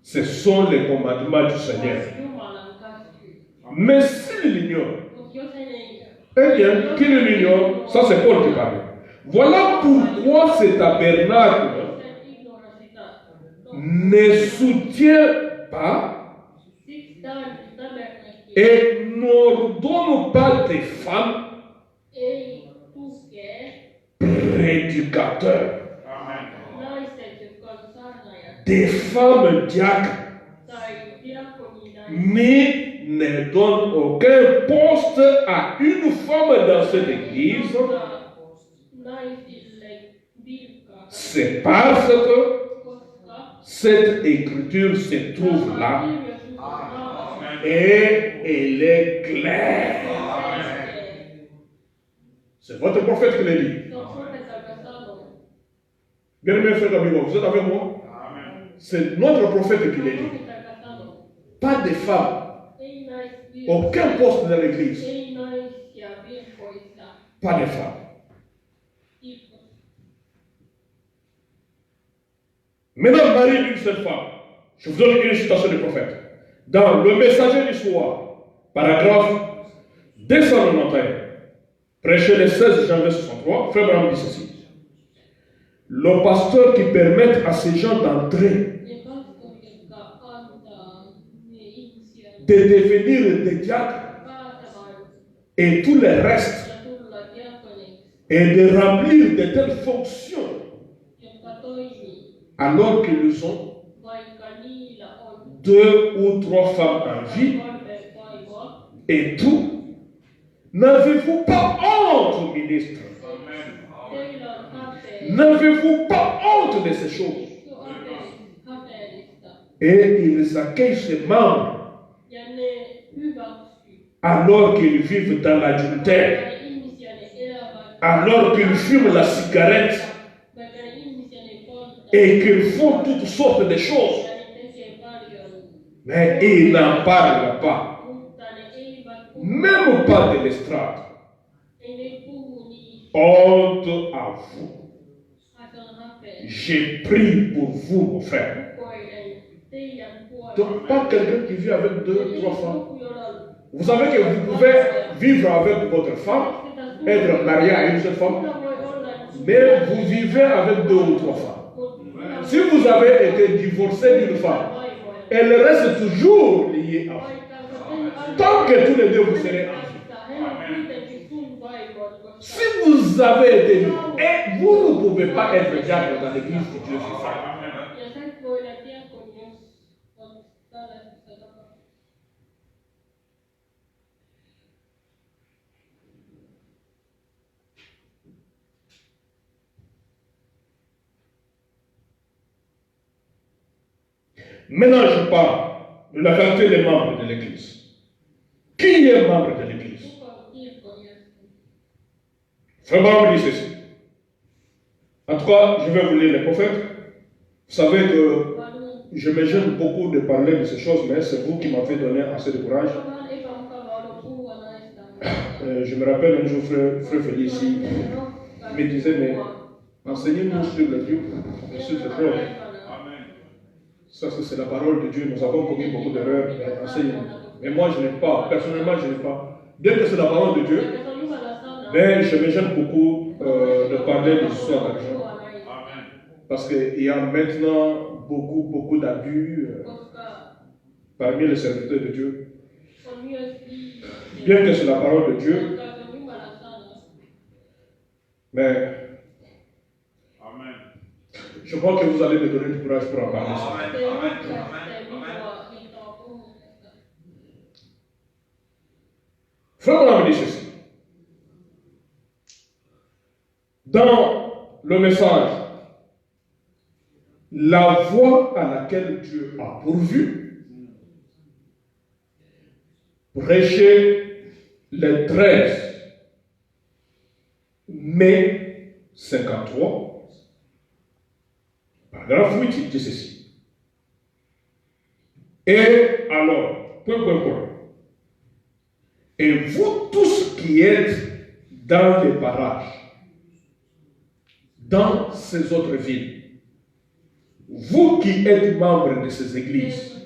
ce sont les commandements du Seigneur. Mais s'il l'ignore, eh bien, qu'il l'ignore, ça c'est Paul qui parle. Voilà pourquoi ce tabernacle ne soutient pas et n'ordonne pas des femmes prédicateurs, des femmes diacres, mais ne donne aucun poste à une femme dans cette église. C'est parce que cette écriture se trouve là et elle est claire. C'est votre prophète qui l'a dit. Bien aimé frère Gabriel, vous êtes avec moi? C'est notre prophète qui l'a dit. Pas de femmes. Aucun poste dans l'église. Pas de femmes. Maintenant, Marie d'une seule femme. Je vous donne une citation du prophète. Dans le messager du soir, paragraphe 291, prêché le 16 janvier 63, frère Branham dit ceci. Le pasteur qui permet à ces gens d'entrer, de devenir des diacres et tout le reste, et de remplir de telles fonctions, alors qu'ils ont 2 ou 3 femmes en vie, et tout, n'avez-vous pas honte, ministre? N'avez-vous pas honte de ces choses? Et ils accueillent ces membres alors qu'ils vivent dans l'adultère, alors qu'ils fument la cigarette et qu'ils font toutes sortes de choses. Mais ils n'en parlent pas, même pas de l'estrade. Honte à vous. J'ai prié pour vous, mon frère. Donc, pas quelqu'un qui vit avec 2, 3 femmes. Vous savez que vous pouvez vivre avec votre femme, être marié à une seule femme, mais vous vivez avec 2 ou 3 femmes. Si vous avez été divorcé d'une femme, elle reste toujours liée à vous. Tant que tous les deux vous serez en vie. Si vous avez été liés, et vous ne pouvez pas être diacre dans l'église de Dieu fait ça. Maintenant, je parle de la qualité des membres de l'église. Qui est membre de l'église? Frère Branham dit ceci. En tout cas, je vais vous lire les prophètes. Vous savez que je me gêne beaucoup de parler de ces choses, mais c'est vous qui m'avez donné assez de courage. Je me rappelle un jour, frère Félix me disait, mais enseignez-nous sur le Dieu et sur le frère. Ça, c'est la parole de Dieu. Nous avons commis beaucoup d'erreurs, mais enseignez-nous. Mais moi, je n'ai pas, personnellement, je n'ai pas. Bien que c'est la parole de Dieu, mais je me gêne beaucoup de parler de l'histoire d'argent. Parce qu'il y a maintenant beaucoup d'abus parmi les serviteurs de Dieu. Bien que c'est la parole de Dieu, mais je crois que vous allez me donner du courage pour en parler. Frère Branham dit ceci. Dans le message, la voie à laquelle Dieu a pourvu, prêcher le 13 mai 53, paragraphe 8, il dit ceci. Et alors, point. Et vous tous qui êtes dans les parages, dans ces autres villes, vous qui êtes membres de ces églises,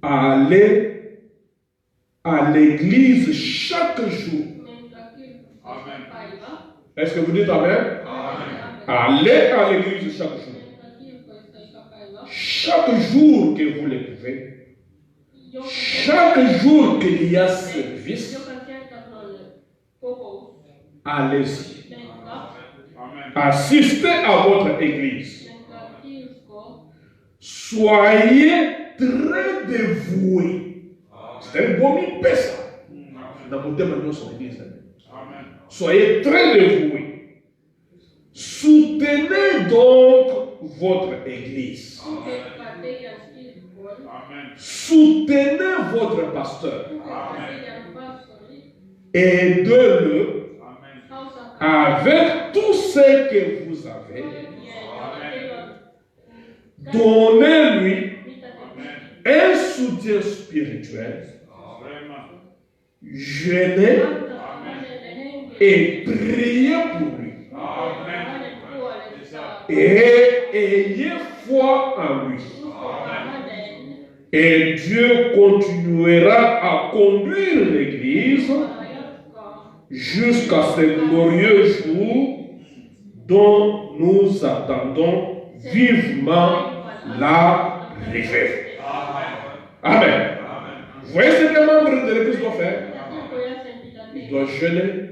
allez à l'église chaque jour. Amen. Est-ce que vous dites Amen? Allez à l'église chaque jour. Chaque jour que vous le pouvez, chaque jour qu'il y a service, allez-y. Assistez à votre église. Soyez très dévoués. C'est un bon mot, ça. Dans mon maintenant son église. Soyez très dévoués. Soutenez donc votre église. Soutenez votre pasteur. Aidez-le avec tout ce que vous avez. Donnez-lui un soutien spirituel. Jeûnez et priez pour lui. Et ayez foi en lui. Et Dieu continuera à conduire l'Église jusqu'à ce glorieux jour dont nous attendons vivement l'arrivée. Amen. Vous voyez ce que les membres de l'Église doivent faire? Il doit jeûner,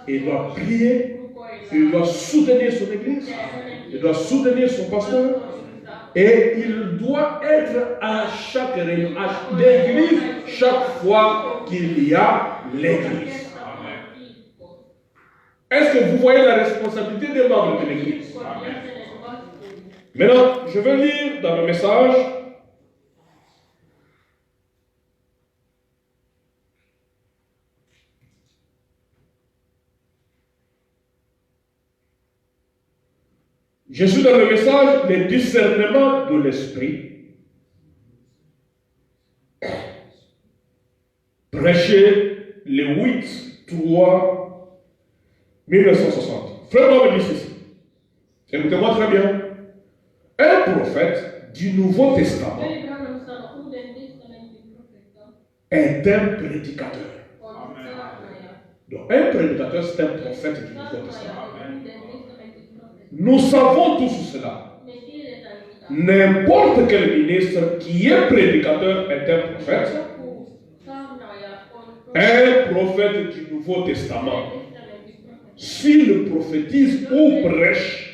il doit prier, il doit soutenir son Église, il doit soutenir son pasteur, et il doit être à chaque réunion, à l'église, chaque fois qu'il y a l'église. Est-ce que vous voyez la responsabilité des membres de l'église? Maintenant, je vais lire dans le message je suis dans le message le discernement de l'esprit. Prêché le 8/3/1960. Frère Branham dit ceci. Écoutez-moi très bien. Un prophète du Nouveau Testament est un prédicateur. Donc, un prédicateur, c'est un prophète du Nouveau Testament. Nous savons tous cela. N'importe quel ministre qui est prédicateur est un prophète. Un prophète du Nouveau Testament, s'il prophétise ou prêche,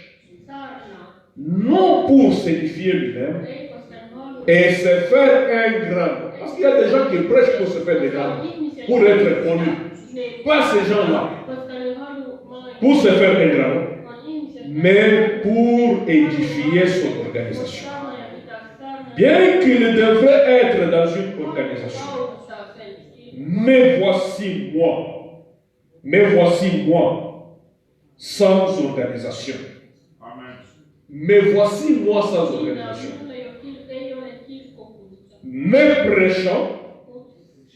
non pour s'édifier lui-même et se faire un grand nom. Parce qu'il y a des gens qui prêchent pour se faire des grands noms, pour être connus. Pas ces gens-là. Pour se faire un grand nom, mais pour édifier son organisation. Bien qu'il devrait être dans une organisation, mais voici moi, Mais voici moi, sans organisation. Amen. Mais voici moi sans organisation. Mais prêchant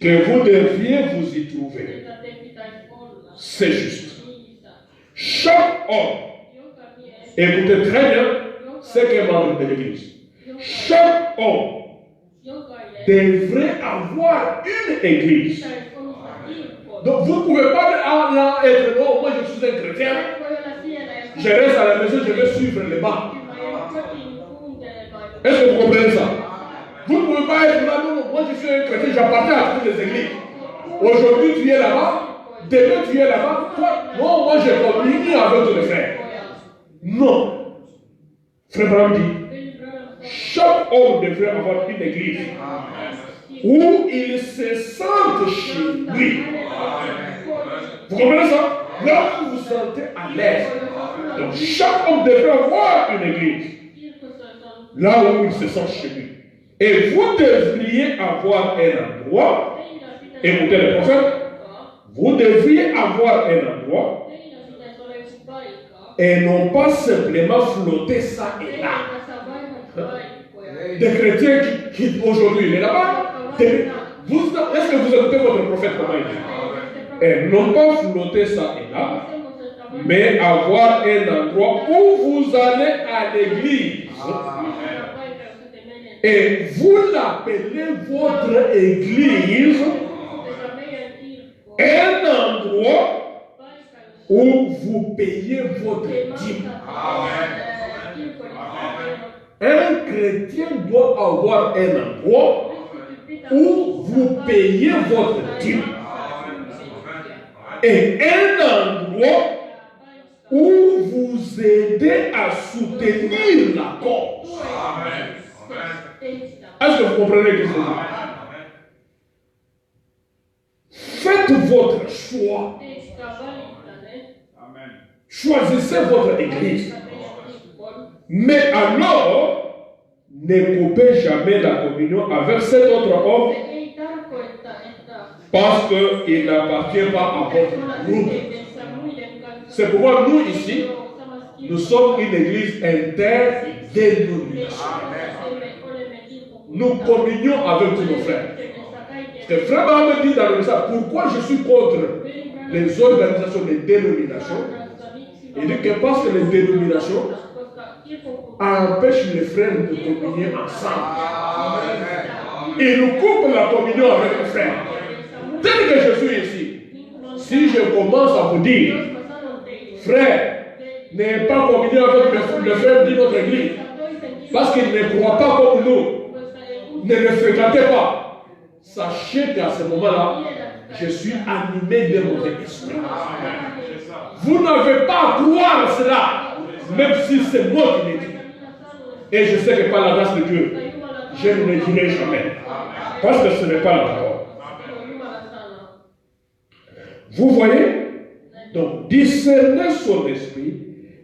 que vous deviez vous y trouver. C'est juste. Chaque homme, écoutez très bien, c'est qu'un membre de l'église. Chaque homme devrait avoir une église. Donc vous ne pouvez pas être non, moi je suis un chrétien, je reste à la maison, je vais suivre les bas. Est-ce que vous comprenez ça? Vous ne pouvez pas être là, non, moi je suis un chrétien, j'appartiens à toutes les églises. Aujourd'hui tu es là-bas, demain tu es là-bas, non, moi je communie avec tous les frères. Non. Frère Branham dit, chaque homme devrait avoir une église où il se sente chez lui. Vous comprenez ça? Là où vous vous sentez à l'aise. Donc chaque homme devrait avoir une église là où il se sent chez lui. Et vous devriez avoir un endroit, écoutez le prophète, vous devriez avoir un endroit et non pas simplement flotter ça et là. Des chrétiens qui aujourd'hui, il est là-bas. Est-ce que vous écoutez votre prophète comment il dit? Et non pas flotter ça et là, mais avoir un endroit où vous allez à l'église. Et vous l'appelez votre église, un endroit où vous payez votre dîme. Un chrétien doit avoir un endroit où vous payez votre dîme. Et un endroit où vous aidez à soutenir la cause. Est-ce que vous comprenez ce que je dis? Faites votre choix. Choisissez votre église. Mais alors, ne coupez jamais la communion avec cet autre homme parce qu'il n'appartient pas à votre groupe. C'est pourquoi nous ici, nous sommes une église interdénominationnelle. Nous communions avec tous nos frères. Et frère Branham dit dans le message, pourquoi je suis contre les organisations, les dénominations? Il dit que parce que les dénominations empêchent les frères de communier ensemble. Ils nous coupent la communion avec les frères. Tel que je suis ici, si je commence à vous dire, frère, n'ayez pas communié avec le frère d'une autre église, parce qu'il ne croit pas comme nous, ne le fréquentez pas, sachez qu'à ce moment-là, je suis animé de mauvais esprit. Vous n'avez pas à croire cela, même si c'est moi qui l'ai dit. Et je sais que par la grâce de Dieu, je ne le dirai jamais. Parce que ce n'est pas la parole. Vous voyez? Donc, discernez son esprit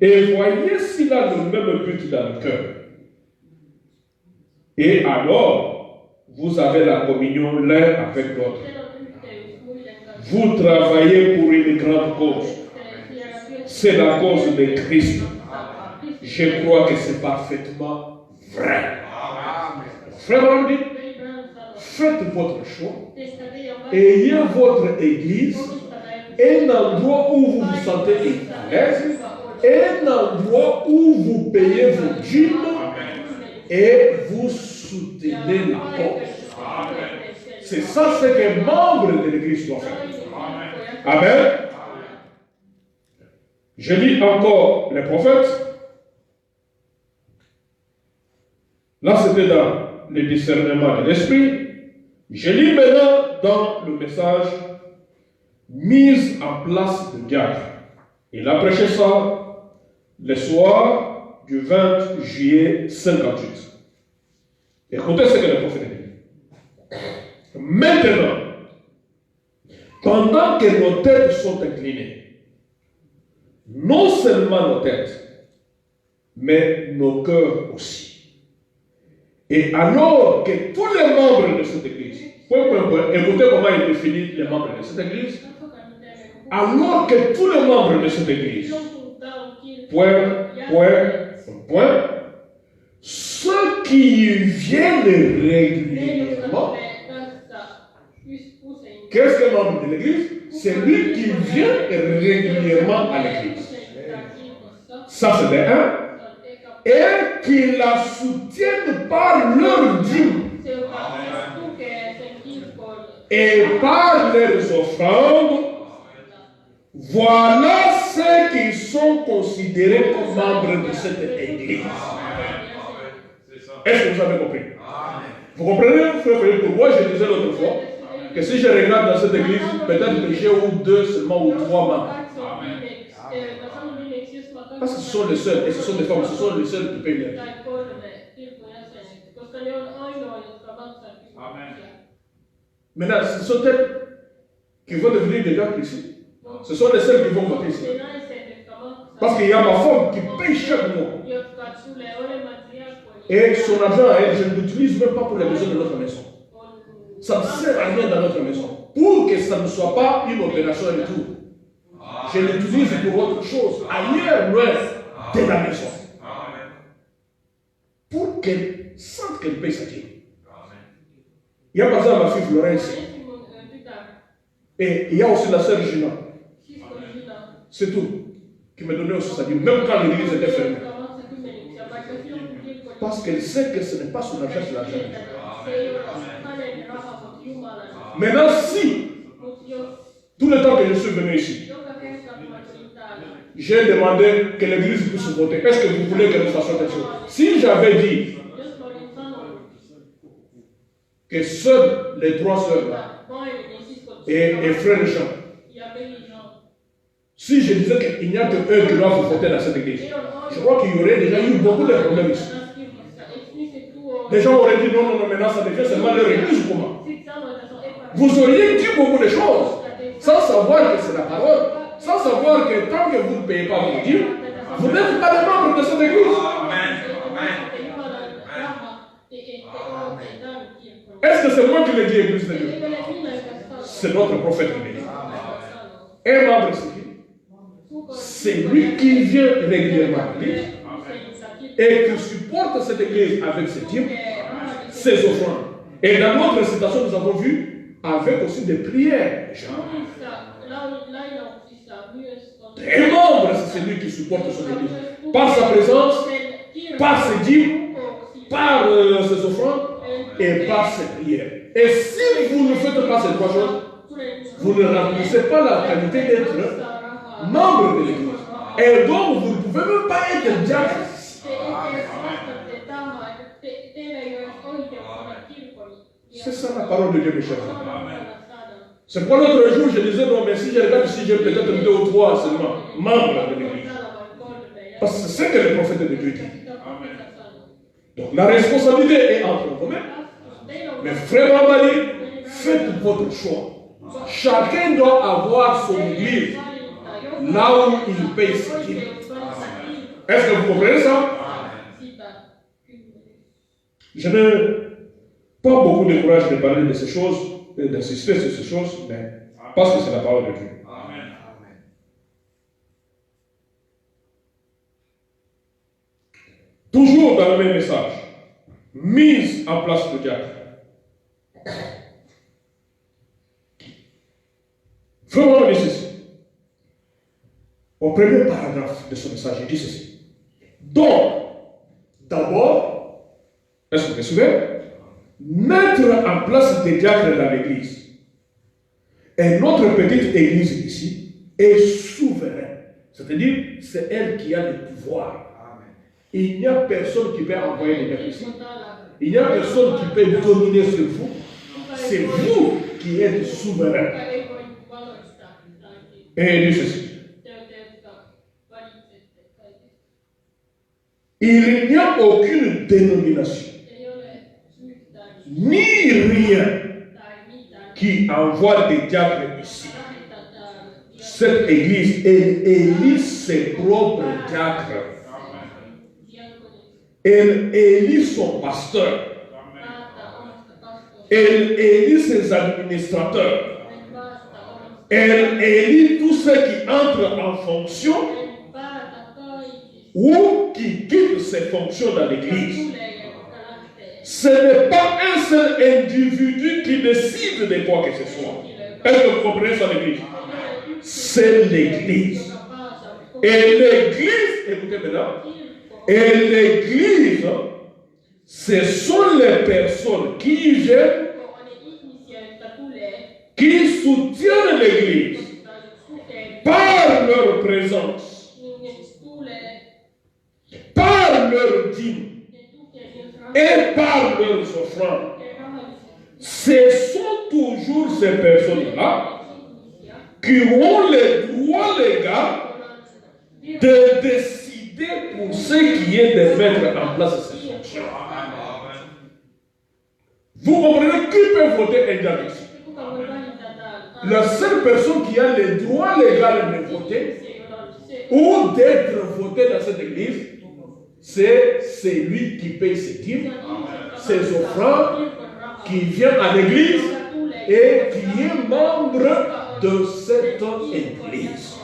et voyez s'il a le même but dans le cœur. Et alors, vous avez la communion l'un avec l'autre. Vous travaillez pour une grande cause. C'est la cause de Christ. Je crois que c'est parfaitement vrai. Frère Branham dit, faites votre choix. Ayez votre église, un endroit où vous vous sentez à l'aise, un endroit où vous payez vos dîmes et vous soutenez la cause. C'est ça ce qu'un membre de l'église doit faire. Amen. Je lis encore les prophètes. Là, c'était dans le discernement de l'esprit. Je lis maintenant dans le message mise en place de diacre. Il a prêché ça le soir du 20 juillet 58. Écoutez ce que le prophète dit. Maintenant, pendant que nos têtes sont inclinées, non seulement nos têtes, mais nos cœurs aussi. Et alors que tous les membres de cette église, écoutez comment il définit les membres de cette église. alors que tous les membres de cette église, ceux qui viennent régulièrement, qu'est-ce qu'un membre de l'église? C'est lui qui vient régulièrement à l'église. Ça, c'est le 1. Et qui la soutiennent par leur dîme et par leurs offrandes. Voilà ceux qui sont considérés comme membres de cette église. Est-ce que vous avez compris? Vous comprenez, frère Philippe, que moi je disais l'autre fois que si je regarde dans cette église, peut-être que j'ai ou 2 seulement ou 3 membres. Parce que ce sont les seuls, et ce sont des femmes, ce sont les seuls qui payent leur. Maintenant, ce sont elles qui vont devenir des gars ici. Ce sont les seuls qui vont voter ici. Parce qu'il y a ma femme qui paye chaque mois. Et son argent à elle, je ne l'utilise même pas pour les besoins de notre maison. Ça ne sert à rien dans notre maison. Pour que ça ne soit pas une opération et tout. Je l'utilise pour autre chose, ailleurs, loin de la maison. Pour qu'elle sente qu'elle paye sa dîme. Il y a par exemple ma fille Florence. Et il y a aussi la sœur Gina. C'est tout. Qui me donnait aussi sa dîme, même quand l'église était fermée. Parce qu'elle sait que ce n'est pas son argent, c'est l'argent. Maintenant, si, tout le temps que je suis venu ici, j'ai demandé que l'église puisse voter. Est-ce que vous voulez que nous fassions quelque chose? Si j'avais dit que seuls les 3 sœurs là, et frères Jean, si je disais qu'il n'y a que eux qui doivent voter dans cette église, je crois qu'il y aurait déjà eu beaucoup de problèmes ici. Les gens auraient dit non, maintenant ça devient seulement leur église ou comment? Vous auriez dit beaucoup de choses, sans savoir que c'est la parole, sans savoir que tant que vous ne payez pas vos dîmes, vous n'êtes pas des membres de cette église. Est-ce que c'est moi qui l'ai dit, église de Dieu? C'est notre prophète qui l'a dit. Un membre, c'est qui? C'est lui qui vient régulièrement à l'église et qui supporte cette église avec ses dîmes, ses offrandes. Et dans notre citation, nous avons vu avec aussi des prières. Un membre, c'est celui qui supporte son église par sa présence, par ses dîmes, par ses offrandes et par ses prières. Et si vous ne faites pas ces 3 choses, vous ne remplissez pas la qualité d'être membre de l'église. Et donc, vous ne pouvez même pas être diacre. C'est ça la parole de Dieu, mes chers amis. C'est pourquoi l'autre jour, je disais, non, mais si je regarde ici, j'ai peut-être 2 ou 3 seulement membres de l'église. Parce que c'est ce que le prophète de Dieu dit. Donc, la responsabilité est entre vous-mêmes. Mais frère Mambali, faites votre choix. Chacun doit avoir son église là où il paye ses dîmes. Est-ce que vous comprenez ça? Je n'ai pas beaucoup de courage de parler de ces choses, d'insister sur ces choses, mais parce que c'est la parole de Dieu. Amen. Toujours dans le même message, mise en place de diacre. Vraiment, il dit ceci. Au premier paragraphe de ce message, il dit ceci. Donc, d'abord, est-ce que vous vous souvenez? Mettre en place des diacres dans l'église. Et notre petite église ici est souveraine. C'est-à-dire, c'est elle qui a le pouvoir. Amen. Il n'y a personne qui peut envoyer des diacres ici. Il n'y a personne qui peut dominer sur vous. C'est vous qui êtes souverain. Et il dit ceci. Il n'y a aucune dénomination, ni rien qui envoie des diacres ici. Cette église, elle élit ses propres diacres. Elle élit son pasteur. Elle élit ses administrateurs. Elle élit tous ceux qui entrent en fonction ou qui quittent ces fonctions dans l'église. Ce n'est pas un seul individu qui décide de quoi que ce soit. Est-ce que vous comprenez ça, l'église? C'est l'église. Et l'église, écoutez maintenant, et l'église, ce sont les personnes qui viennent, qui soutiennent l'église par leur présence, par leur dîme et par leurs offrandes. Ce sont toujours ces personnes-là qui ont le droit légal de décider pour ce qui est de mettre en place ces fonctions. Vous comprenez qui peut voter indirectement? La seule personne qui a le droit légal de voter ou d'être voté dans cette église, c'est celui qui paye ses dîmes, ses offrandes, qui vient à l'église et qui est membre de cette église.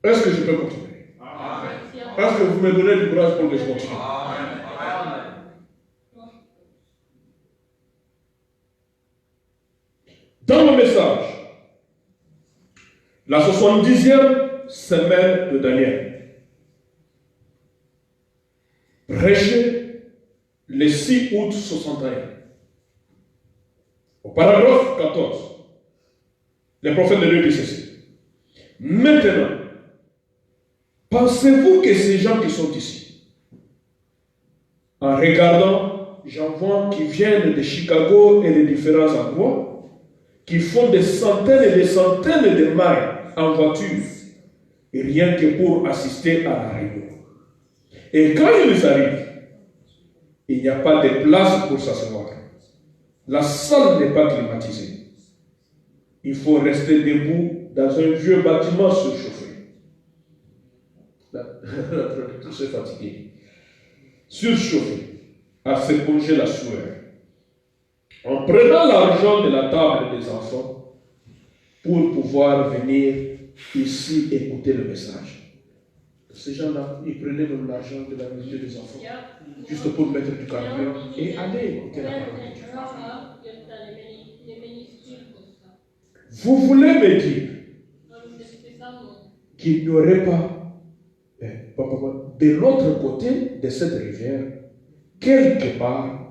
Est-ce que je peux continuer? Est-ce que vous me donnez du courage pour que je continue? Dans le message, la 70e semaine de Daniel, prêché le 6 août 61, au paragraphe 14, le prophète de Dieu dit ceci. Maintenant, pensez-vous que ces gens qui sont ici, en regardant, j'en vois qui viennent de Chicago et de différents endroits, qui font des centaines et des centaines de miles en voiture, et rien que pour assister à la réunion. Et quand ils arrivent, il n'y a pas de place pour s'asseoir. La salle n'est pas climatisée. Il faut rester debout dans un vieux bâtiment surchauffé. La productrice est fatiguée. Surchauffé, à s'éponger la sueur. En prenant l'argent de la table des enfants pour pouvoir venir ici écouter le message. Ces gens-là, ils prenaient même l'argent de la nourriture des enfants, juste pour mettre du carburant et aller écouter la parole de Dieu. Vous voulez me dire qu'il n'y aurait pas, de l'autre côté de cette rivière, quelque part,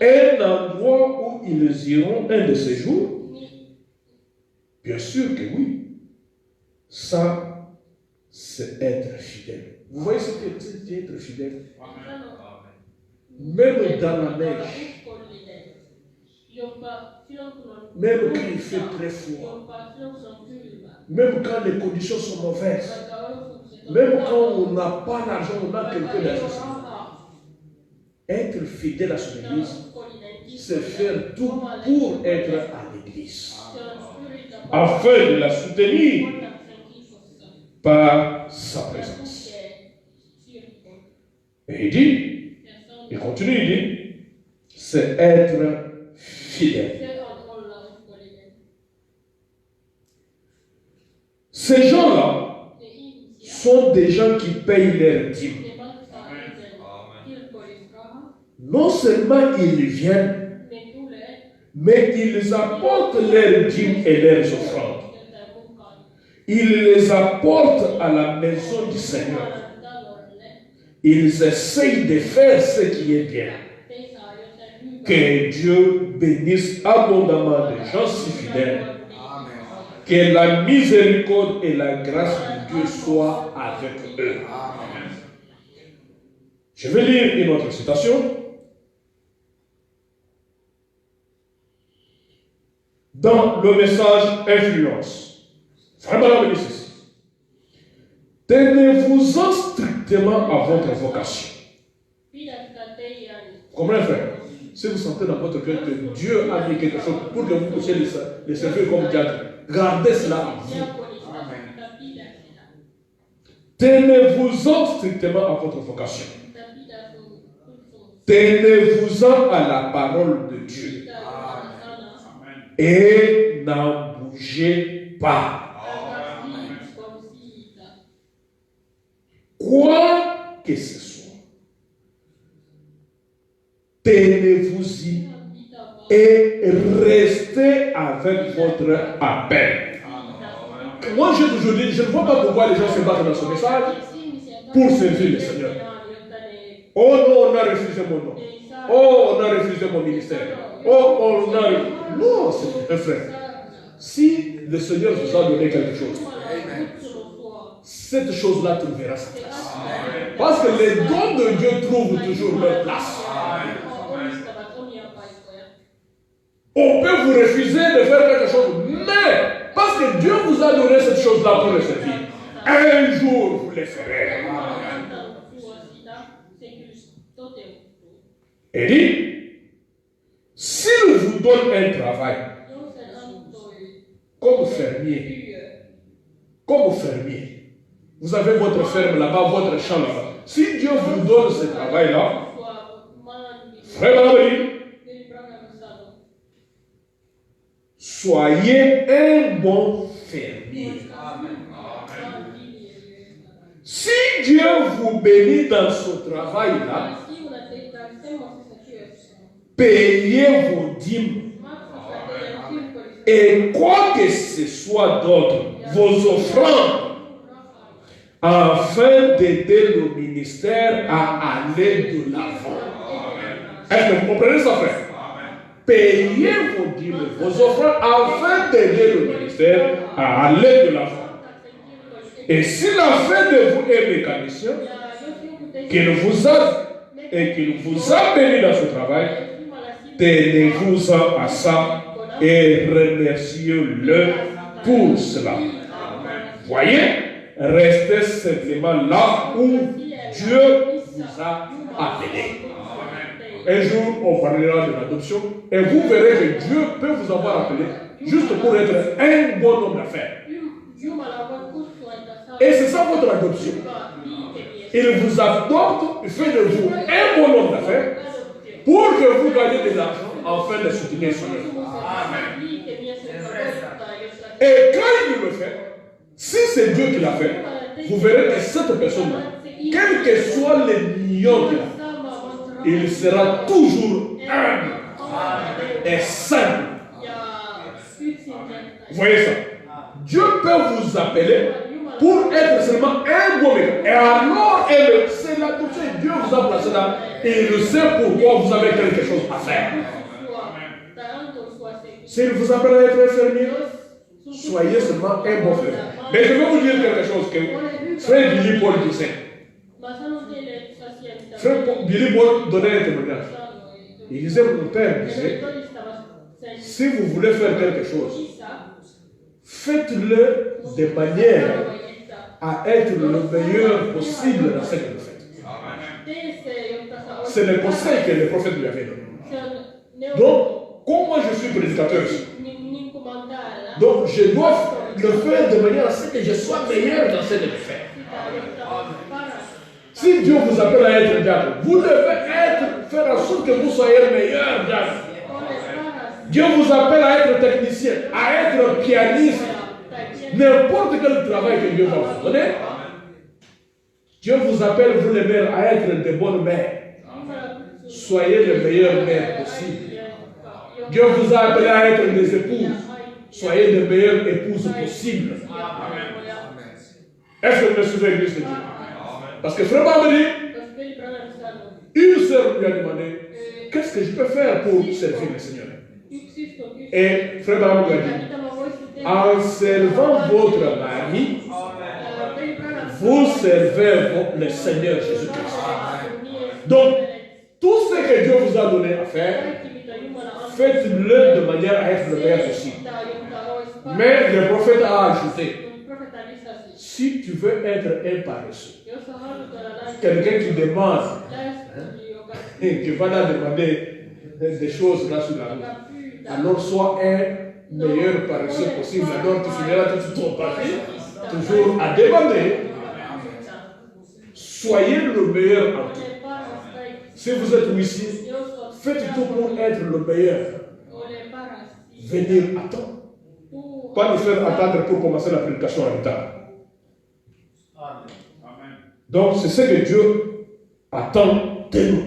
un endroit où ils iront un de ces jours? Bien sûr que oui. Ça, c'est être fidèle. Vous voyez ce que c'est être fidèle? Même dans la neige, même quand il fait très froid, même quand les conditions sont mauvaises, même quand on n'a pas l'argent, on a quelque chose d'argent. Être fidèle à son église, c'est faire tout pour être à l'église, afin de la soutenir par sa présence. Et il dit, il continue, il dit, c'est être fidèle. Ces gens-là sont des gens qui payent leurs dîmes. Non seulement ils viennent, mais ils apportent leurs dîmes et leurs offrandes. Ils les apportent à la maison du Seigneur. Ils essayent de faire ce qui est bien. Que Dieu bénisse abondamment les gens si fidèles. Que la miséricorde et la grâce de Dieu soient avec eux. Je vais lire une autre citation. Dans le message influence. Vraiment, la ceci. Tenez-vous-en strictement à votre vocation. Vous comprenez, frère? Si vous sentez dans votre cœur que Dieu a mis quelque chose pour que vous puissiez les servir comme diacre, gardez cela en vous. Tenez-vous-en strictement à votre vocation. tenez-vous-en à la parole de Dieu et n'en bougez pas. Quoi que ce soit, tenez-vous-y et restez avec votre appel. Moi, j'ai toujours dit, je ne vois pas pourquoi les gens se battent dans ce message pour servir le Seigneur. Oh non, on a refusé mon nom. Oh, on a refusé mon ministère. Oh, on a... Non, c'est un frère. Si le Seigneur vous a donné quelque chose, cette chose-là trouvera sa place. Parce que les dons de Dieu trouvent toujours leur place. On peut vous refuser de faire quelque chose, mais parce que Dieu vous a donné cette chose-là pour le servir, un jour vous le ferez. Et dit, s'il vous donne un travail, comme fermier, vous avez votre ferme là-bas, votre champ là-bas. Si Dieu vous donne ce travail-là, frère Marie, soyez un bon fermier. Si Dieu vous bénit dans ce travail-là, payez vos dîmes. Et quoi que ce soit d'autre, vos offrandes, afin d'aider le ministère à aller de l'avant. Est-ce que vous comprenez ça, frère? Payez vos dîmes, vos offrandes, afin d'aider le ministère à aller de l'avant. Et si l'affaire de vous est mécanicien, qu'il vous a béni dans ce travail, tenez-vous-en à ça et remerciez-le pour cela. Voyez, restez simplement là où Dieu vous a appelé. Un jour, on parlera de l'adoption et vous verrez que Dieu peut vous avoir appelé juste pour être un bon homme d'affaires. Et c'est ça votre adoption. Il vous adopte, il fait de vous un bon homme d'affaires pour que vous gagnez de l'argent afin de soutenir son œuvre. Et quand il le fait, si c'est Dieu qui l'a fait, vous verrez que cette personne-là, quels que soient les millions qu'il a, il sera toujours humble et simple. Vous voyez ça? Dieu peut vous appeler pour être seulement un bon mec. Et alors, c'est l'adoption. Dieu vous a placé là. Et il sait pourquoi vous avez quelque chose à faire. S'il vous appelle à être un fermier, soyez seulement un bon frère. Mais je vais vous dire quelque chose que frère Billy Paul disait. Frère Billy Paul donnait un témoignage. Il disait, mon père disait, si vous voulez faire quelque chose, faites-le de manière à être le meilleur possible dans ce que vous faites. C'est le conseil que le prophète lui avait donné. Donc, comme moi je suis prédicateur, donc je dois le faire de manière à ce que je sois meilleur dans ce que je fais. Si Dieu vous appelle à être diable, vous devez faire en sorte que vous soyez le meilleur diable. Dieu vous appelle à être technicien, à être pianiste, n'importe quel travail que Dieu va vous donner. Dieu vous appelle, vous les mères, à être de bonnes mères. Soyez les meilleures mères possibles. Dieu vous a appelé à être des épouses. Soyez les meilleures épouses possibles. Est-ce que vous me suivez, Église de Dieu? Parce que frère m'a dit, une sœur lui a demandé, qu'est-ce que je peux faire pour servir le Seigneur? Et frère Abraham lui a dit, en servant votre mari, vous servez le Seigneur Jésus-Christ. Donc, tout ce que Dieu vous a donné à faire, faites-le de manière à être le meilleur possible. Mais le prophète a ajouté, si tu veux être un paresseux, quelqu'un qui demande, qui va là demander des choses là sur la route, alors sois un meilleur paresseux possible. Alors tu finiras toute ton partie, toujours à demander. Soyez le meilleur en tout. Si vous êtes ici, faites tout pour être le meilleur. Venir à temps. Pas nous faire attendre pour commencer la prédication en retard. Donc, c'est ce que Dieu attend de nous.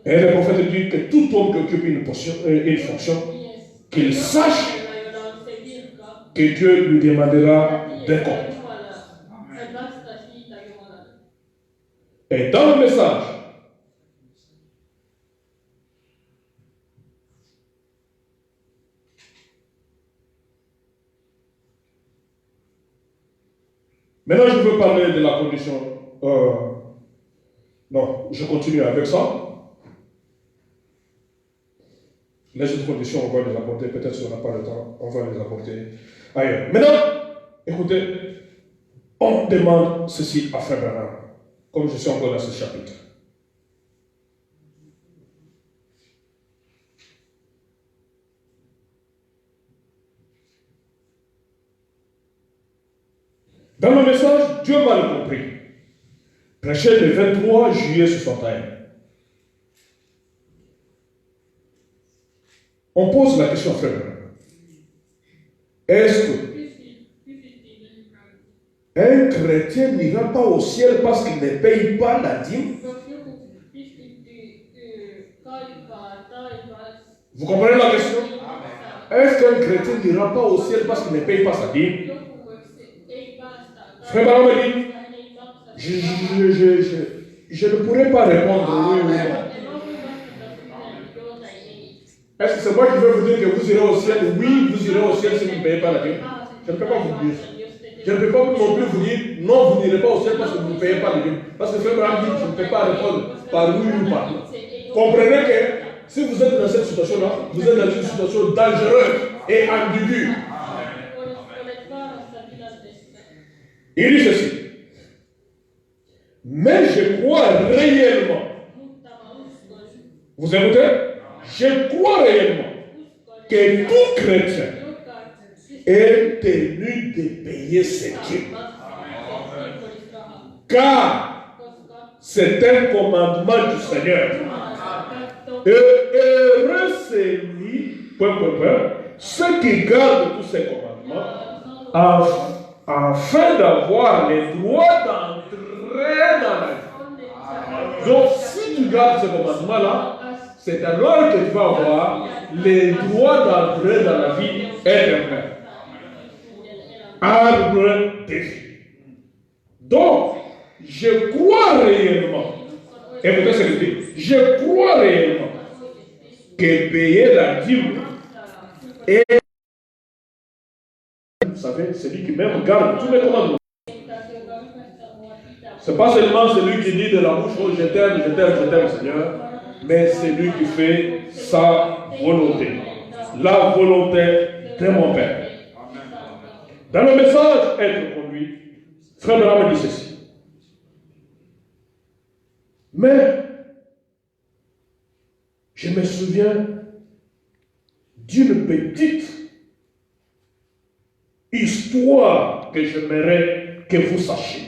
Et le prophète dit que tout homme qui occupe une fonction, qu'il sache que Dieu lui demandera des comptes. Et dans le message, maintenant je veux parler de la condition. Non, je continue avec ça. Les autres conditions, on va les apporter. Peut-être si on n'a pas le temps, on va les apporter ailleurs. Maintenant, écoutez, on demande ceci à Frère Branham, comme je suis encore dans ce chapitre. Dans le message, Dieu m'a le compris. Prêché le 23 juillet 61. On pose la question à Frère Branham. Est-ce qu'un chrétien n'ira pas au ciel parce qu'il ne paye pas la dîme? Vous comprenez la question? Est-ce qu'un chrétien n'ira pas au ciel parce qu'il ne paye pas sa dîme? Frère Branham dit, je ne pourrais pas répondre oui ou non. Est-ce que c'est moi qui vais vous dire que vous irez au ciel? Oui, vous irez au ciel si vous ne payez pas la dîme. Je ne peux pas vous dire. Je ne peux pas non plus vous dire non, vous n'irez pas au ciel parce que vous ne payez pas la dîme. Parce que Frère Branham dit, je ne peux pas répondre par oui ou par non. Comprenez que si vous êtes dans cette situation-là, vous êtes dans une situation dangereuse et ambiguë. Il dit ceci. Mais je crois réellement. Vous écoutez? Je crois réellement que tout chrétien est tenu de payer ses dîmes. Car c'est un commandement du Seigneur. Et heureux c'est lui, ceux qui gardent tous ces commandements, afin d'avoir les droits d'entrer dans la vie. Donc, si tu gardes ce commandement-là, c'est alors que tu vas avoir les droits d'entrer dans la vie éternelle. Arbre de vie. Donc, je crois réellement, écoutez ce que je dis, je crois réellement que payer la dîme est, vous savez, celui qui même garde tous les commandements. Ce n'est pas seulement celui qui dit de la bouche, oh, je t'aime, Seigneur, mais celui qui fait sa volonté. La volonté de mon Père. Dans le message être conduit, Frère Branham dit ceci. Mais je me souviens d'une petite histoire que j'aimerais que vous sachiez.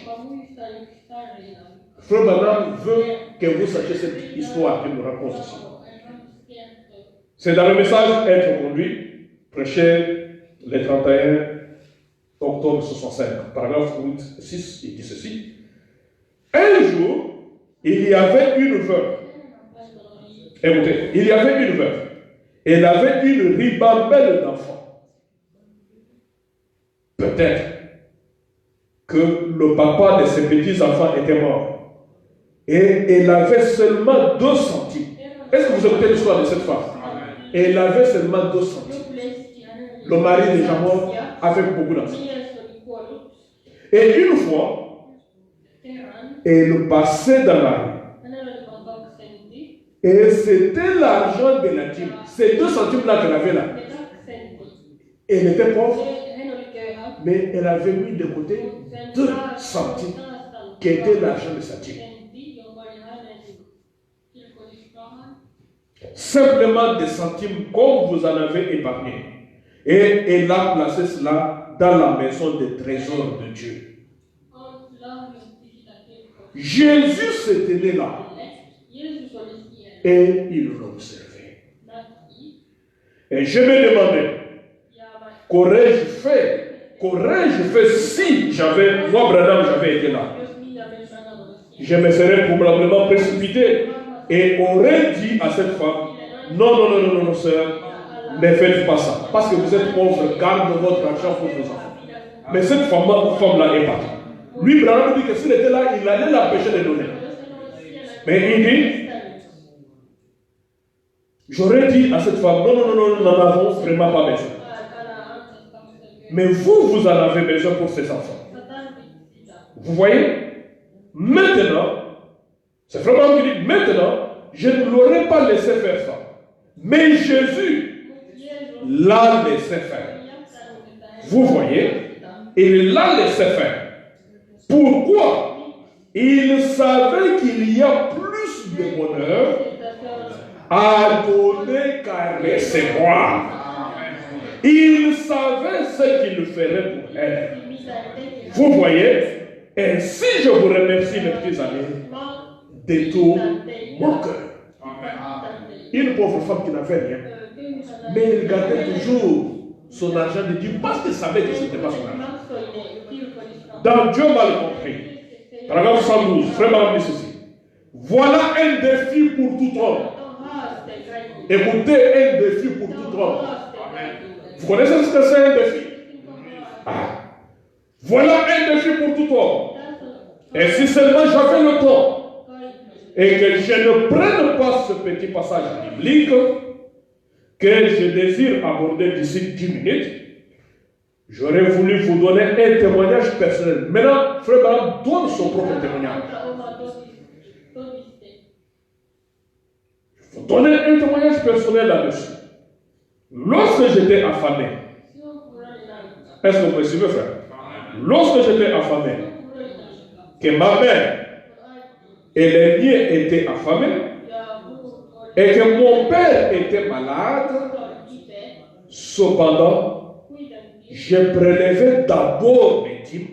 Frère Branham veut que vous sachiez cette histoire qu'il nous raconte ici. C'est dans le message être conduit, prêché le 31 octobre 65, paragraphe 6, il dit ceci. Un jour, il y avait une veuve. Écoutez, il y avait une veuve. Elle avait une ribambelle d'enfants. Peut-être que le papa de ses petits-enfants était mort. Et elle avait seulement 2 centimes. Est-ce que vous écoutez l'histoire de cette femme? Elle avait seulement 2 centimes. Le mari déjà mort avait beaucoup d'enfants. Et une fois, elle passait dans la rue. Et c'était l'argent de la dîme. Ces 2 centimes-là qu'elle avait là. Elle était pauvre, mais elle avait mis de côté 2 centimes qui étaient l'argent de sa dîme. Simplement des centimes comme vous en avez épargné. Et elle a placé cela dans la maison des trésors de Dieu. Jésus se tenait là et il l'observait. Et je me demandais, qu'aurais-je fait si moi, Branham, j'avais été là? Je me serais probablement précipité et aurait dit à cette femme, non, sœur, ne faites pas ça. Parce que vous êtes pauvre, gardez votre argent pour vos enfants. Mais cette femme-là est partie. Lui, Branham dit que s'il était là, il allait l'empêcher de donner. Mais il dit, j'aurais dit à cette femme, non, nous n'en avons vraiment pas besoin. Mais vous en avez besoin pour ces enfants. Vous voyez? Maintenant, c'est vraiment qu'il dit, maintenant, je ne l'aurais pas laissé faire ça. Mais Jésus l'a laissé faire. Vous voyez? Il l'a laissé faire. Pourquoi? Il savait qu'il y a plus de bonheur à donner qu'à recevoir. Il savait ce qu'il ferait pour elle. Vous voyez? Et si je vous remercie, mes petits amis, de tout mon cœur. Une pauvre femme qui n'avait rien, mais il gardait toujours son argent de Dieu parce qu'il savait que ce n'était pas son argent. Dans Dieu m'a compris. Paragraphe 112, vraiment dit ceci. Voilà un défi pour tout homme. Écoutez, un défi pour tout homme. Vous connaissez ce que c'est un défi? Voilà un défi pour tout homme. Et si seulement j'avais le temps et que je ne prenne pas ce petit passage biblique que je désire aborder d'ici 10 minutes, j'aurais voulu vous donner un témoignage personnel. Maintenant, Frère Branham donne son propre témoignage. Je vous donner un témoignage personnel là-dessus. Lorsque j'étais affamé, est-ce que vous me suivez, frère? Lorsque j'étais affamé, que ma mère et les miens étaient affamés, et que mon père était malade, cependant, je prélevais d'abord mes dîmes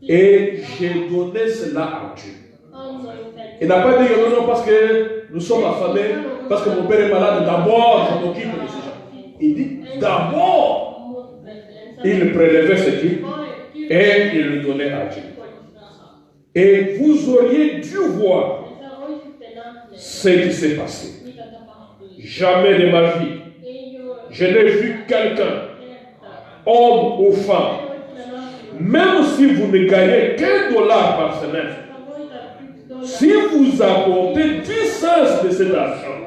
et j'ai donné cela à Dieu. Il n'a pas dit non, parce que nous sommes affamés, parce que mon père est malade, d'abord je m'occupe de ces gens. Il dit d'abord, il prélevait ses dîmes et il le donnait à Dieu. Et vous auriez dû voir ce qui s'est passé. Jamais de ma vie, je n'ai vu quelqu'un, homme ou femme, même si vous ne gagnez $1 par semaine, si vous apportez 10 cents de cet argent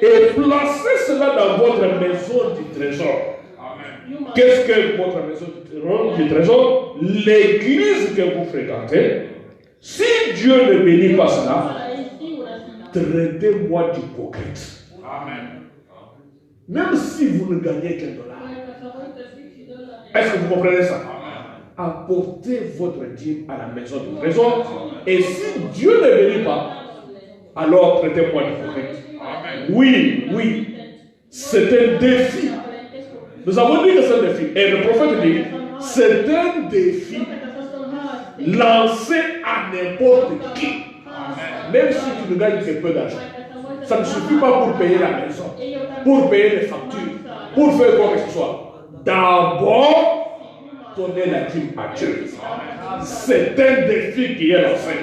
et placez cela dans votre maison du trésor, qu'est-ce que votre maison du trésor? L'église que vous fréquentez. Si Dieu ne bénit pas cela, traitez-moi d'hypocrite. Même si vous ne gagnez qu'$1. Est-ce que vous comprenez ça? Apportez votre dîme à la maison du trésor. Et si Dieu ne bénit pas, alors traitez-moi d'hypocrite. Oui. C'est un défi. Nous avons dit que c'est un défi. Et le prophète dit, c'est un défi lancé à n'importe qui. Même si tu ne gagnes que peu d'argent. Ça ne suffit pas pour payer la maison, pour payer les factures, pour faire quoi que ce soit. D'abord, donner la dîme à Dieu. C'est un défi qui est lancé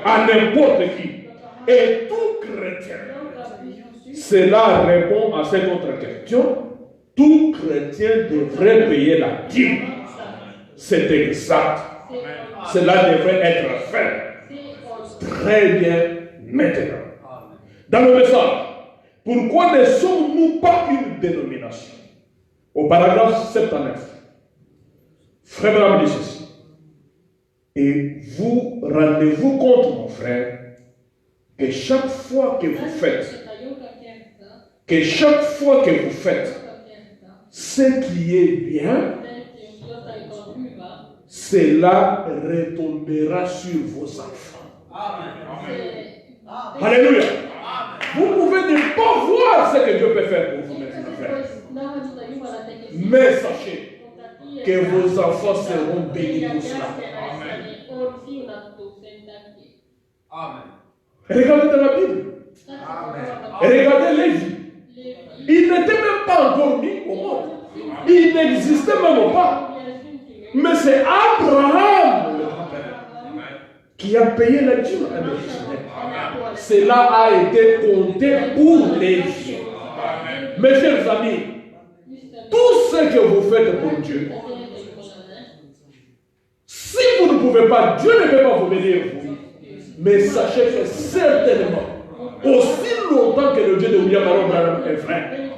à n'importe qui. Et tout chrétien, cela répond à cette autre question. Tout chrétien devrait payer la dîme. C'est exact. Cela devrait être fait. Très bien maintenant. Dans le message, pourquoi ne sommes-nous pas une dénomination? Au paragraphe 79, Frère Branham dit ceci. Et vous rendez-vous compte, mon frère, que chaque fois que vous faites, ce qui est bien, cela retombera sur vos enfants. Amen. Alléluia. Vous pouvez ne pas voir ce que Dieu peut faire pour vous maintenant, frère. Mais sachez que vos enfants seront bénis pour cela. Regardez dans la Bible. Regardez Lévi. Il n'était même pas encore mis au monde. Il n'existait même pas. Mais c'est Abraham, le grand-père, qui a payé la dîme à Melchizedek. Cela a été compté pour Lévi. Mes chers amis, tout ce que vous faites pour Dieu, si vous ne pouvez pas, Dieu ne peut pas vous bénir, vous. Mais sachez que certainement, aussi longtemps que le Dieu de William Aaron Branham est vrai,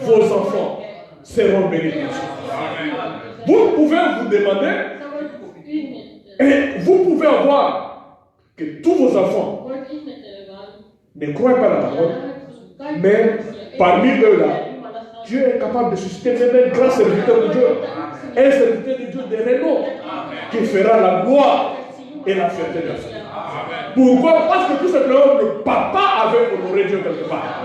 vos enfants seront bénis par Dieu. Vous pouvez vous demander, et vous pouvez avoir que tous vos enfants ne croient pas la parole, mais parmi eux là, Dieu est capable de susciter même un grand serviteur de Dieu, un serviteur de Dieu de renom, qui fera la gloire et la fierté de la famille. Pourquoi? Parce que tout simplement, le papa avait honoré Dieu quelque part,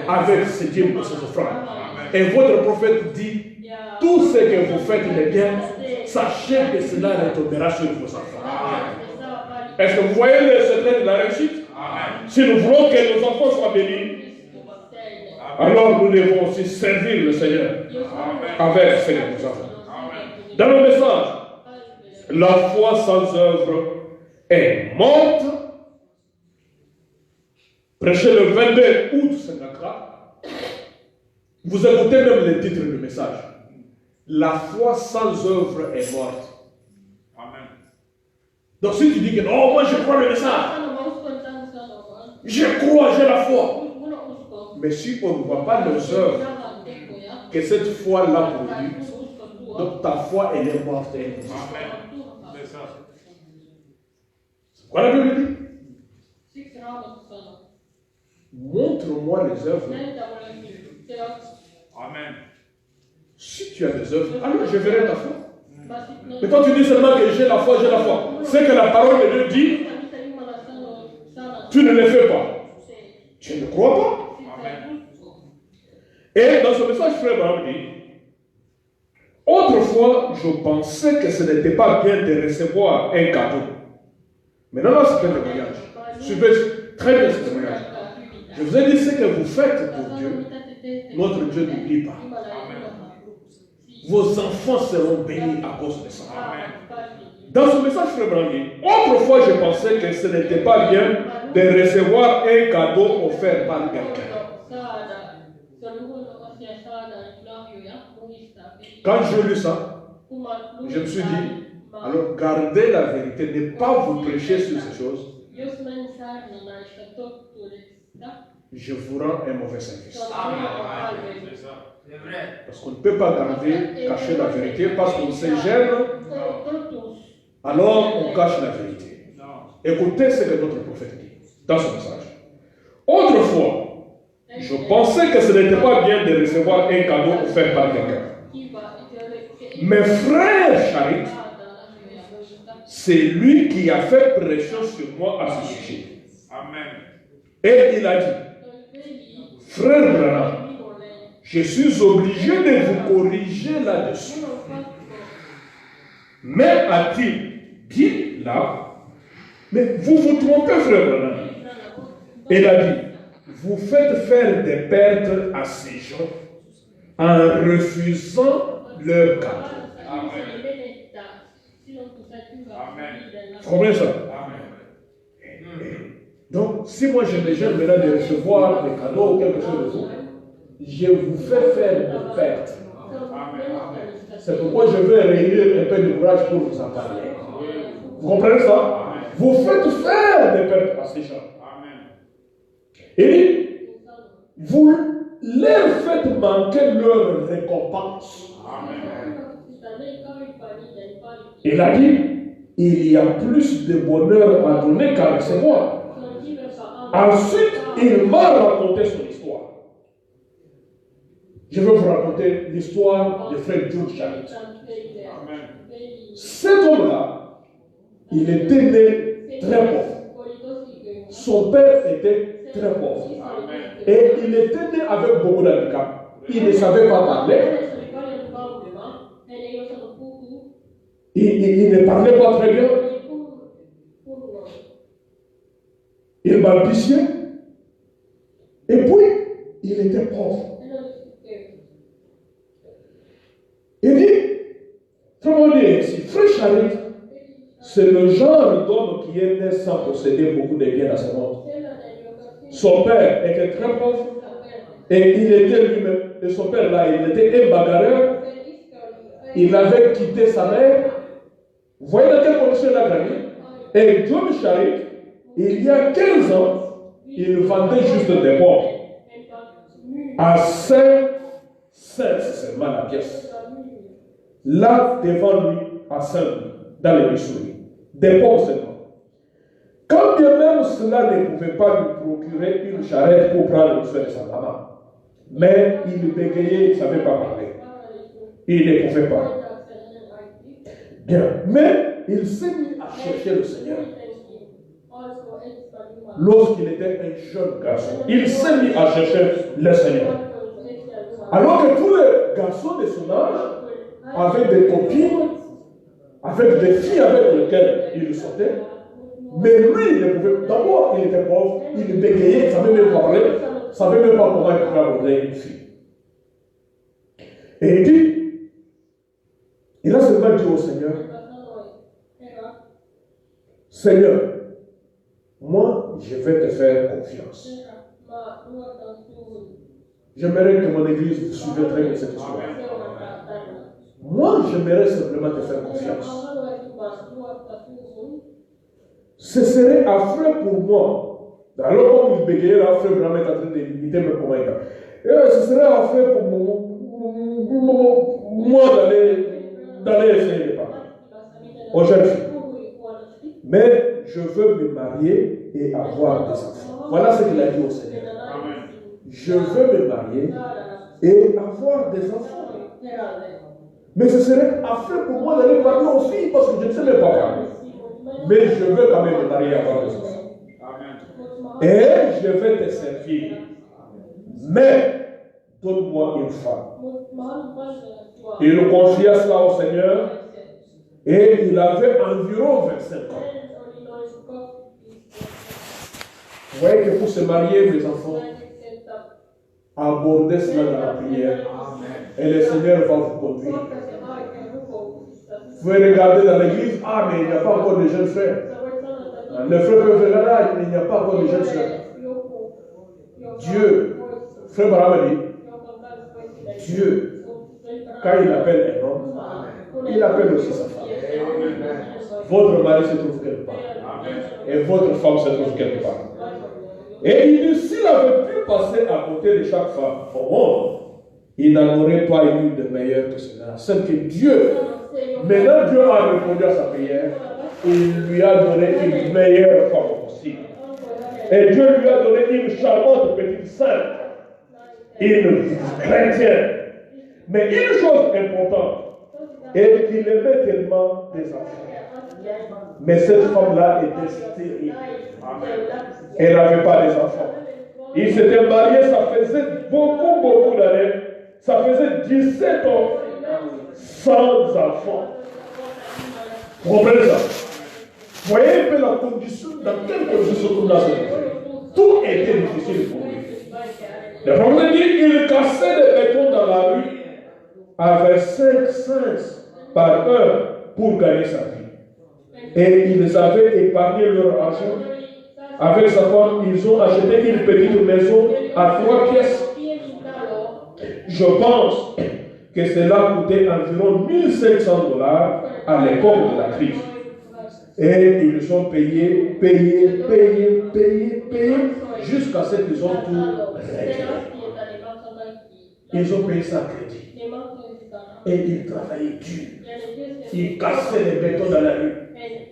avec ses dîmes et ses offrandes. Et votre prophète dit, tout ce que vous faites de bien, sachez que cela retombera sur vos enfants. Est-ce que vous voyez le secret de la réussite? Si nous voulons que nos enfants soient bénis, alors nous devons aussi servir le Seigneur avec ce que nous avons. Dans le message, la foi sans œuvre est morte. Prêché le 22 août 54. Vous écoutez même le titre du message. La foi sans œuvre est morte. Amen. Donc si tu dis que non, moi je crois le message, je crois, j'ai la foi. Mais si on ne voit pas les œuvres que cette foi-là produit, donc ta foi elle est morte. C'est quoi la Bible dit? Montre-moi les œuvres. Amen. Si tu as des œuvres, alors je verrai ta foi. Mais quand tu dis seulement que j'ai la foi, c'est que la parole de Dieu dit, tu ne le fais pas. Tu ne crois pas. Amen. Et dans ce message, frère Abraham dit, autrefois, je pensais que ce n'était pas bien de recevoir un cadeau. Maintenant, c'est un témoignage. Suivez très bien ce témoignage. Je vous ai dit ce que vous faites pour Dieu. Notre Dieu n'oublie pas. Vos enfants seront bénis à cause de ça. Dans ce message, frère Brandy, autrefois je pensais que ce n'était pas bien de recevoir un cadeau offert par quelqu'un. Quand j'ai lu ça, je me suis dit, alors gardez la vérité, ne pas vous prêcher sur ces choses. Je vous rends un mauvais service. Parce qu'on ne peut pas garder, cacher la vérité, parce qu'on se gêne, alors on cache la vérité. Écoutez ce que notre prophète dit dans ce message. Autrefois, je pensais que ce n'était pas bien de recevoir un cadeau offert par quelqu'un. Mais frère Charit, c'est lui qui a fait pression sur moi à ce sujet. Amen. Et il a dit, frère Branham, je suis obligé de vous corriger là-dessus. Mais a-t-il dit là, mais vous vous trompez, frère Branham. Il a dit, vous faites faire des pertes à ces gens en refusant leur cadeau. Amen. Vous comprenez ça? Donc, si moi je me gêne maintenant de recevoir des cadeaux ou quelque chose de vous, je vous fais faire des pertes. C'est pourquoi je vais réunir un peu de courage pour vous en parler. Vous comprenez ça? Vous faites faire des pertes à ces gens. Et vous leur faites manquer leur récompense. Il a dit, il y a plus de bonheur à donner qu'à recevoir. Ensuite, il m'a raconté son histoire. Je vais vous raconter l'histoire de frère George Charit. Cet homme-là, il était né très pauvre. Son père était très pauvre. Et il était né avec beaucoup d'handicaps. Il ne savait pas parler. Il ne parlait pas très bien. Il balbutiait. Et puis, il était pauvre. Il dit, comment dire ici, Frère Charit, c'est le genre d'homme qui est né sans posséder beaucoup de biens dans ce monde. Son père était très pauvre et il était lui-même, et son père là, il était un bagarreur. Il avait quitté sa mère. Vous voyez dans quelle condition il a grandi? Et John Charit, il y a 15 ans, il vendait juste des pommes à 5 cents seulement la pièce. Là, devant lui, à 5, dans les Missouri. Des pommes seulement. Quand bien même cela ne pouvait pas lui procurer une charrette pour prendre le soin de sa maman. Mais il bégayait, il ne savait pas parler. Il ne pouvait pas. Bien. Mais il s'est mis à chercher le Seigneur. Lorsqu'il était un jeune garçon, il s'est mis à chercher le Seigneur. Alors que tous les garçons de son âge avaient des copines, avec des filles avec lesquelles il sortait. Mais lui, il ne pouvait. D'abord, il était pauvre, il bégayait, il ne savait même pas parler, il ne savait même pas comment il pouvait aborder une fille. Et il dit, il a seulement dit au Seigneur, Seigneur, moi, je vais te faire confiance. J'aimerais que mon église suive très bien cette histoire. Moi, j'aimerais simplement te faire confiance. Ce serait affreux pour moi. Alors, comme il bégayait, là, frère Bram est en train d'imiter mes commentaires. Ce serait affreux pour moi d'aller essayer de parler aux jeunes filles. Mais je veux me marier et avoir des enfants. Voilà ce qu'il a dit au Seigneur. Je veux me marier et avoir des enfants. Mais ce serait affreux pour moi d'aller parler aux filles parce que je ne sais même pas parler. Mais je veux quand même me marier et avoir des enfants. Et je vais te servir. Mais donne-moi une femme. Il confia cela au Seigneur et il avait environ 25 ans. Vous voyez que pour se marier, mes enfants, abordez cela dans la prière. Et le Seigneur va vous conduire. Vous pouvez regarder dans l'église, ah mais il n'y a pas encore de jeunes frères. Les frères peuvent regarder, mais il n'y a pas encore de jeunes frères. Dieu, frère Barama dit, Dieu, quand il appelle un homme, il appelle aussi sa femme. Votre mari se trouve quelque part. Et votre femme se trouve quelque part. Et il dit, s'il avait pu passer à côté de chaque femme au monde, il n'en aurait pas eu de meilleur que cela. C'est que Dieu, maintenant Dieu a répondu à sa prière, il lui a donné une meilleure femme possible. Et Dieu lui a donné une charmante petite sainte, une chrétienne. Mais une chose importante, est qu'il aimait tellement des enfants. Mais cette femme-là était stérile. Elle n'avait pas des enfants. Il s'était marié, ça faisait beaucoup d'années. Ça faisait 17 ans sans enfants. Vous comprenez ça? Vous voyez un peu la condition, dans quelle condition se trouve là? Tout était difficile pour lui. Le problème dit qu'il cassait des bétons dans la rue avec 5 cents par heure pour gagner sa vie. Et ils avaient épargné leur argent. Avec sa femme, ils ont acheté une petite maison à 3 pièces. Je pense que cela coûtait environ $1 500 à l'époque de la crise. Et ils ont payé, jusqu'à ce qu'ils ont tout réglé. Ils ont payé ça à crédit. Et ils travaillaient dur. Ils cassaient les bétons dans la rue.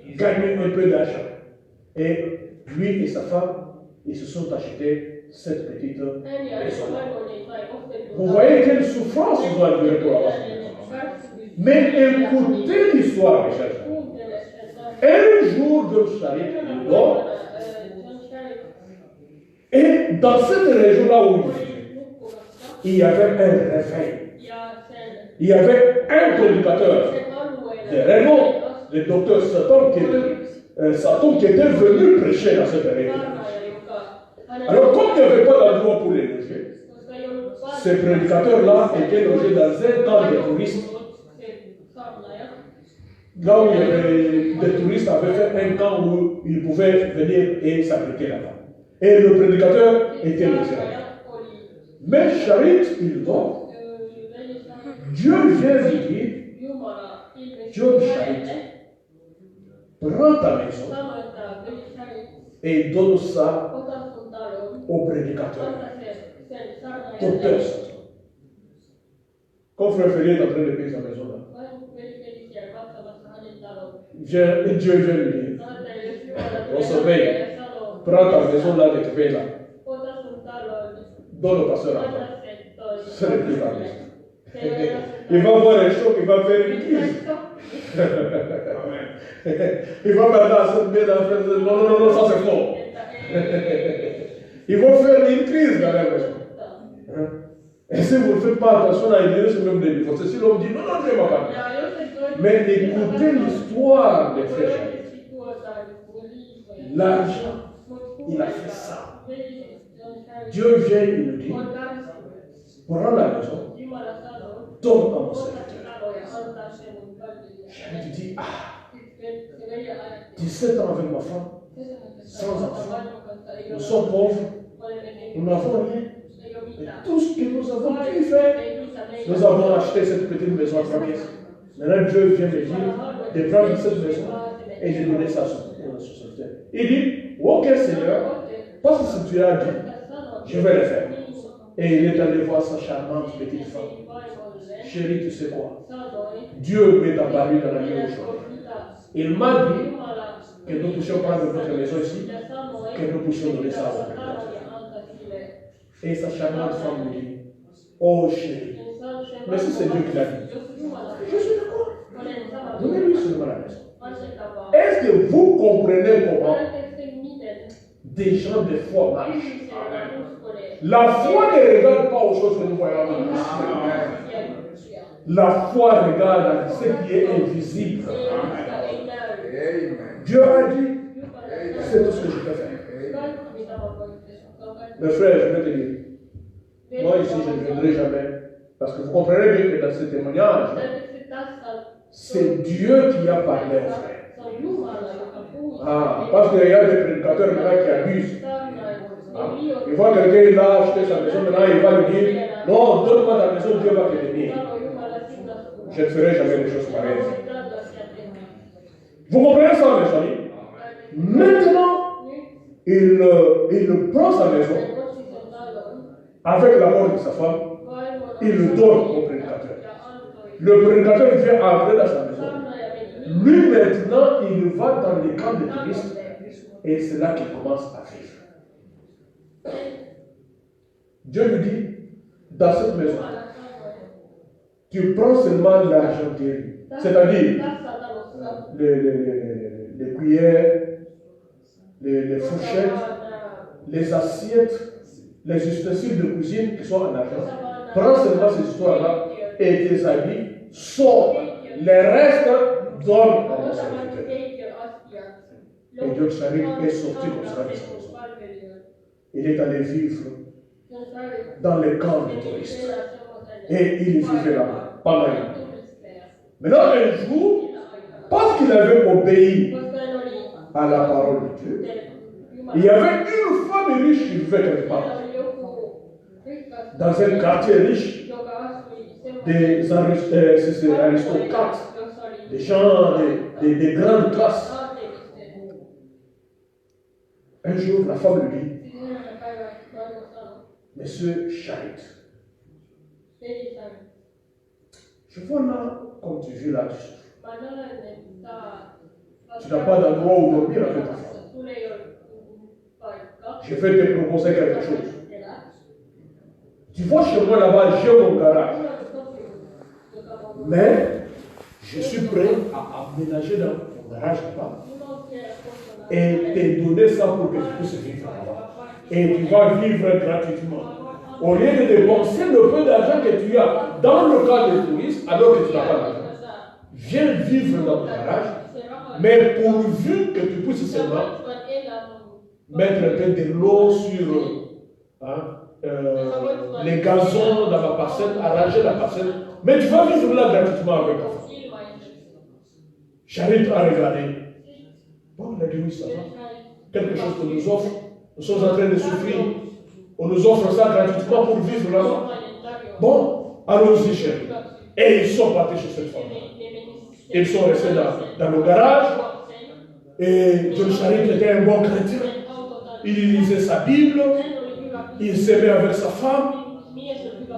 Ils gagnaient un peu d'argent. Et lui et sa femme, ils se sont achetés cette petite maison. Vous voyez quelle souffrance ils ont enduré pour avoir cette maison. Mais écoutez l'histoire, mes chers frères. Un jour de Charit, il dort. Et dans cette région-là où il vivait, il y avait un réveil. Il y avait un prédicateur de renom, le docteur Satan qui était venu prêcher dans cette région. Alors, comme il n'y avait pas d'endroit pour les loger, ces prédicateurs-là étaient logés dans un camp de touristes. Là où il y avait des touristes avaient fait un camp où ils pouvaient venir et s'abriter là-bas. Et le prédicateur était logé là-bas. Mais Charit, il dort. Dieu vient lui dire, Dieu Charit, prends ta maison et donne ça au prédicateur. Docteur. Quand frère Félix est en train de payer sa maison là, Dieu vient lui dire, on se veille, prends ta maison là, de paye là, donne au pasteur là. Ce n'est plus ta maison. Il va voir un choc, il va faire une crise. Il va maintenant se mettre dans la maison. Non, non, non, ça c'est faux. Ils vont faire une crise dans la maison. Et si vous ne faites pas attention à aider ce même début, parce que si l'homme dit non, non, je ne vais pas. Mais écoutez l'histoire des frères. L'argent, il a fait ça. Dieu vient, il lui dit, prends la maison, donne à mon serviteur. Je lui dis, 17 ans avec ma femme, sans enfant, nous sommes pauvres, nous n'avons rien. Et tout ce que nous avons pu faire, nous avons acheté cette petite maison à 3 pièces. Maintenant, Dieu vient me dire de prendre cette maison et de donner ça à son serviteur. Il dit, ok Seigneur, parce que tu as dit, je vais le faire. Et il est allé voir sa charmante petite femme. Chérie, tu sais quoi? Dieu m'est apparu dans la nuit aujourd'hui. Il m'a dit que nous puissions prendre notre maison ici, que nous puissions donner ça au prédicateur. Et sa charmante femme lui dit, oh chérie, mais si c'est Dieu qui l'a dit, je suis d'accord. Donnez-lui seulement la maison. Est-ce que vous comprenez comment des gens de foi marchent? La foi ne regarde pas aux choses que nous voyons. La foi regarde ce qui est invisible. Dieu a dit, c'est tout ce que je peux faire. Mes frères, je vais te dire, moi ici, je ne viendrai jamais. Parce que vous comprenez bien que dans ce témoignage, c'est Dieu qui a parlé aux frères. Parce qu'il y a des prédicateurs maintenant qui abusent. Il voit quelqu'un il a acheté sa maison, maintenant il va lui dire, non, donne-moi ta maison, Dieu va te donner. Je ne ferai jamais des choses pareilles. Vous comprenez ça, mes amis? Maintenant, il prend sa maison avec la mort de sa femme, il le donne au prédicateur. Le prédicateur vient après dans sa maison. Lui maintenant, il va dans les camps de touristes et c'est là qu'il commence à vivre. Dieu lui dit, dans cette maison, tu prends seulement l'argenterie, c'est-à-dire les cuillères, les fourchettes, les assiettes, les ustensiles de cuisine qui sont en argent. Prends seulement ces histoires-là et tes habits, sors. Les restes, donne à mon serviteur. Et Dieu Charit est sorti comme ça de sa maison. Il est allé vivre dans les camps de touristes. Et il vivait là-bas pendant un an. Maintenant, un jour, parce qu'il avait obéi à la parole de Dieu, il y avait une femme riche qui vivait quelque part. Dans un quartier riche, des aristocrates, des gens des grandes classes. Un jour, la femme lui dit, Monsieur Charit, je vois là, comme tu vis là, tu n'as pas d'endroit où dormir avec ta femme. Je vais te proposer quelque chose. Tu vois chez moi là-bas, j'ai mon garage. Mais je suis prêt à aménager dans mon garage là-bas et te donner ça pour que tu puisses vivre là-bas. Et tu vas vivre gratuitement. Au lieu de dépenser le peu d'argent que tu as dans le cas des touristes, alors que tu n'as pas d'argent. Viens vivre dans ton garage, mais pourvu que tu puisses seulement mettre un peu de l'eau sur les gazons dans ma parcelle, arranger la parcelle. Mais tu vas vivre là gratuitement avec ta femme. J'arrive à regarder. Bon, on a dit oui, ça va. Quelque chose qu'on nous offre. Nous sommes en train de souffrir. On nous offre ça gratuitement pour vivre là-bas. Bon, allons-y, chérie. Et ils sont partis chez cette femme-là. Ils sont restés dans le garage. Et John Charit était un bon chrétien. Il lisait sa Bible. Il s'aimait avec sa femme.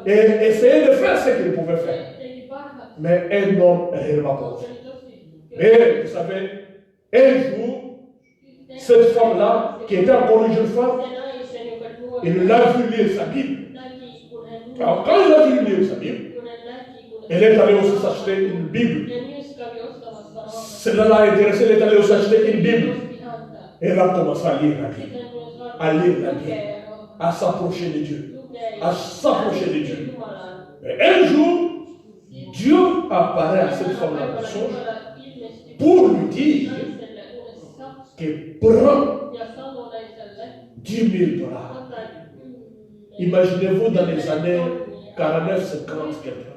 Et essayait de faire ce qu'il pouvait faire. Mais un homme réellement pauvre. Et vous savez, un jour, cette femme-là, qui était encore une jeune femme, il l'a vu lire sa Bible. Alors, quand il a vu lire sa Bible, elle est allée aussi s'acheter une Bible. Cela l'a intéressé, elle est allée aussi acheter une Bible. Et elle a commencé à lire la Bible. À lire la Bible. À s'approcher de Dieu. À s'approcher de Dieu. Et un jour, Dieu apparaît à cette femme-là dans le songe pour lui dire qu'elle prend 10 000 $. Imaginez-vous dans les années 49, 50, quelqu'un.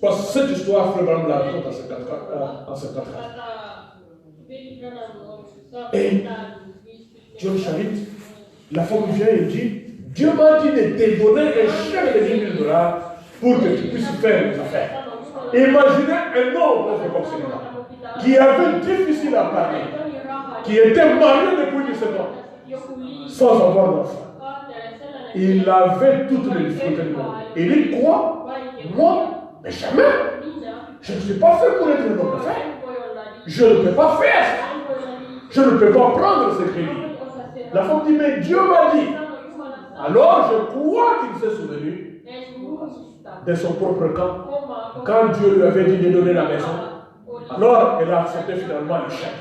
Parce que cette histoire, Frère Branham la raconte en 54. Et John Charit, la femme vient et dit, Dieu m'a dit de te donner un chèque de 10 000 $ pour que tu puisses faire les affaires. Imaginez un homme pauvre comme celui-là, qui avait difficile à parler, qui était marié depuis 17 ans, sans avoir d'enfant. Il avait toutes les difficultés du monde. Il dit quoi? Moi, mais jamais. Je ne suis pas fait pour être un homme d'affaires. Je ne peux pas faire ça. Je ne peux pas prendre ce crédit. La femme dit, mais Dieu m'a dit. Alors je crois qu'il s'est souvenu de son propre camp. Quand Dieu lui avait dit de donner la maison, alors elle a accepté finalement le chèque.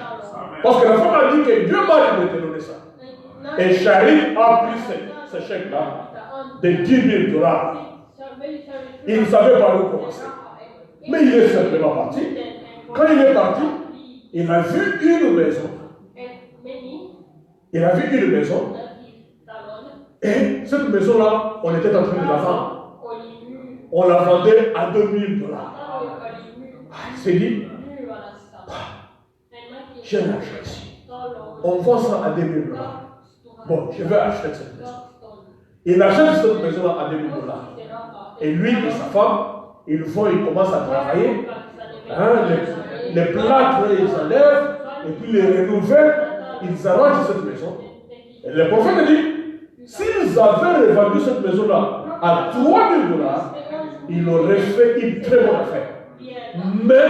Parce que la femme a dit que Dieu m'a dit de te donner ça. Et Charit a pris ce chèque-là de 10 000 $. Il ne savait pas où commencer. Mais il est simplement parti. Quand il est parti, il a vu une maison. Il a vu une maison. Et cette maison-là, on était en train de la vendre. On la vendait à 2 000 $. Il s'est dit, j'ai l'argent ici. On vend ça à 2 000 $. Bon, je vais acheter cette maison. Il achète cette maison-là à 2 000 $. Et lui et sa femme, ils commencent à travailler. Les plâtres, ils enlèvent, et puis les renouvellent, ils arrangent cette maison. Et le prophète dit, s'ils avaient revendu cette maison-là à 3 000 $, il aurait fait une très bonne affaire. Mais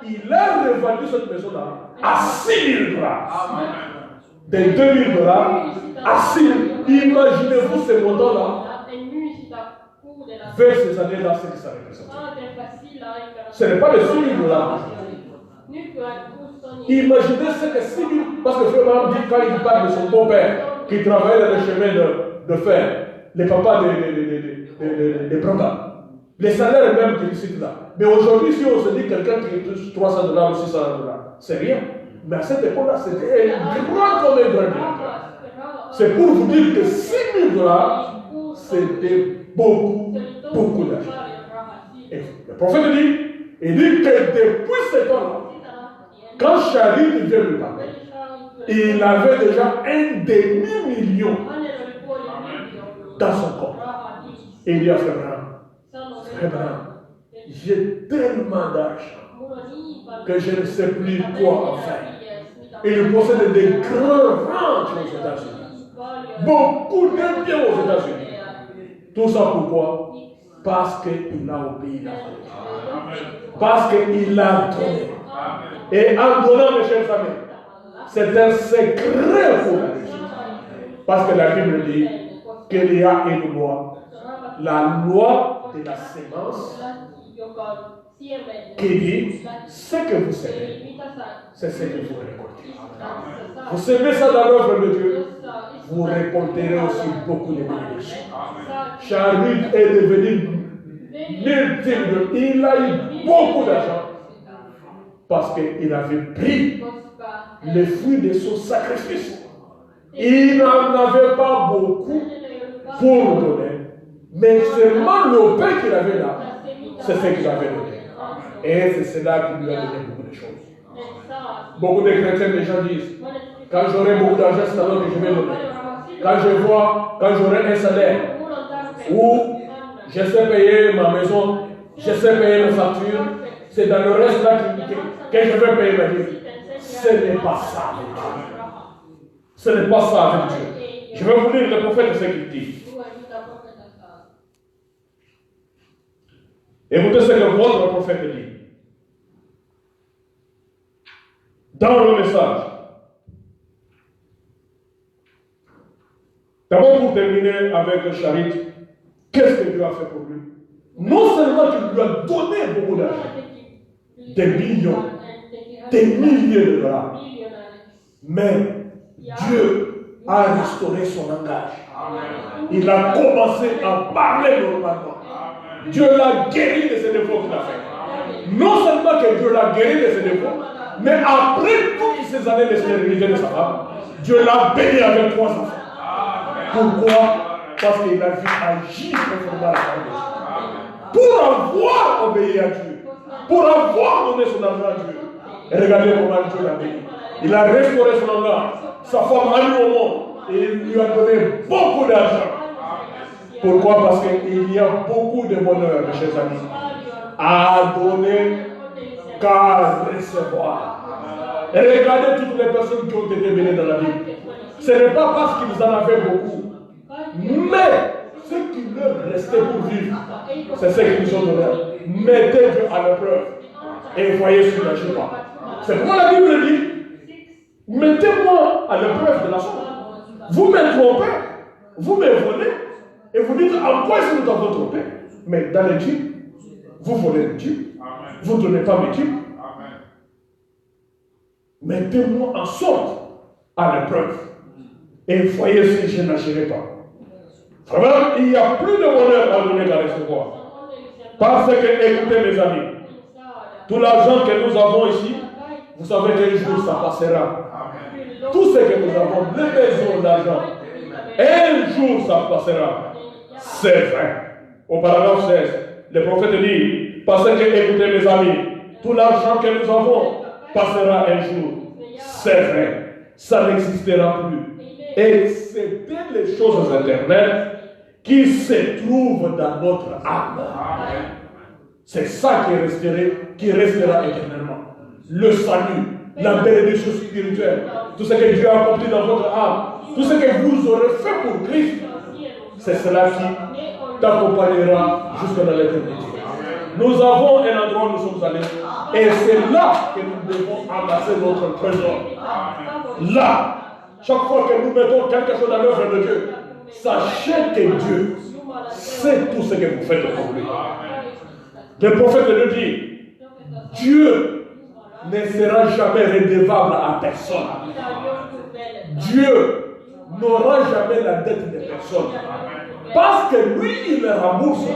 il a revendu cette maison-là à 6 000 $. De 2 000 $ à 6 000 $. Imaginez-vous ces montants-là. Vers ces années-là, c'est que ça représente. Ce n'est pas les 6 000 $. Imaginez ce que 6 000 $. Parce que Frère Branham dit, quand il parle de son beau-père qui travaillait dans le chemin de fer, les papas des Branham, les salaires même qu'ils citent là. Mais aujourd'hui, si on se dit quelqu'un qui touche 300 $ ou 600 $, c'est rien. Mais à cette époque-là, c'était un grand comme un grand directeur. C'est pour vous dire que 6 000 $, c'était beaucoup d'argent. Et le prophète dit, il dit que depuis ce temps-là, quand Charit vient lui parler, il avait déjà un demi-million dans son corps. Et il dit à Frère Branham, j'ai tellement d'argent que je ne sais plus quoi en faire. Il possède des grands ranchs aux États-Unis. Beaucoup de biens aux États-Unis. Tout ça pourquoi? Parce qu'il a obéi la volonté. Parce qu'il a donné. Et en donnant, mes chers amis, c'est un secret pour la réussite. Parce que la Bible dit qu'il y a une loi. La loi de la sémence qui dit ce que vous semez, c'est ce que vous récoltez. Vous semez ça dans l'œuvre de Dieu, vous récolterez aussi beaucoup de bénédictions. Charit est devenu multiple. Il a eu beaucoup d'argent parce qu'il avait pris le fruit de son sacrifice. Il n'en avait pas beaucoup pour donner, mais seulement le peu qu'il avait là, c'est ce qu'il avait donné. Et c'est cela qui lui a donné beaucoup de choses. Beaucoup de chrétiens déjà disent, quand j'aurai beaucoup d'argent, c'est alors que je vais donner. Quand j'aurai un salaire, où je sais payer ma maison, je sais payer mes factures, c'est dans le reste là que je vais payer ma vie. Ce n'est pas ça avec Dieu. Ce n'est pas ça avec Dieu. Je vais vous lire le prophète ce qu'il dit. Écoutez ce que votre prophète dit. Dans le message. D'abord, pour terminer avec Charit, qu'est-ce que Dieu a fait pour lui? Non seulement qu'il lui a donné beaucoup d'argent, des millions, des milliers de dollars, mais Dieu a restauré son langage. Il a commencé à parler normalement. Dieu l'a guéri de ses défauts qu'il a fait. Non seulement que Dieu l'a guéri de ses défauts, mais après toutes ces années de stérilité de sa femme, Dieu l'a béni avec 3 enfants. Pourquoi? Parce qu'il a vu agir conformément à la parole de Dieu. Pour avoir obéi à Dieu, pour avoir donné son argent à Dieu. Et regardez comment Dieu l'a béni. Il a restauré son langage. Sa femme a mis au monde et il lui a donné beaucoup d'argent. Pourquoi? Parce qu'il y a beaucoup de bonheur, mes chers amis, à donner qu'à recevoir. Et regardez toutes les personnes qui ont été bénies dans la vie. Ce n'est pas parce qu'ils en avaient beaucoup, mais ce qui leur restait pour vivre, c'est ce qu'ils ont donné. Mettez Dieu à l'épreuve et voyez si n'agit pas. C'est pourquoi la Bible dit, mettez-moi à l'épreuve de la sorte. Vous me trompez, vous me volez, et vous dites, en quoi est-ce que nous avons trompé? Mais dans les types, vous volez les types, vous ne donnez pas mes types. Mettez-moi en sorte à l'épreuve. Et voyez si je n'agirai pas. Vraiment, il n'y a plus de bonheur à donner qu'à recevoir. Parce que, écoutez mes amis, tout l'argent que nous avons ici, vous savez qu'un jour ça passera. Tout ce que nous avons, les maisons d'argent, un jour ça passera. C'est vrai. Au paragraphe 16, le prophète dit, parce que, écoutez mes amis, tout l'argent que nous avons passera un jour. C'est vrai. Ça n'existera plus. Et c'est les choses éternelles qui se trouvent dans notre âme. C'est ça qui restera éternellement. Le salut, la bénédiction spirituelle, tout ce que Dieu a accompli dans votre âme, tout ce que vous aurez fait pour Christ, c'est cela qui t'accompagnera jusqu'à l'éternité. Nous avons un endroit où nous sommes allés, et c'est là que nous devons amasser notre trésor. Là, chaque fois que nous mettons quelque chose dans l'œuvre de Dieu, sachez que Dieu sait tout ce que vous faites pour lui. Le prophète le dit, Dieu ne sera jamais redevable à personne. Dieu n'aura jamais la dette de personne. Parce que lui, il rembourse.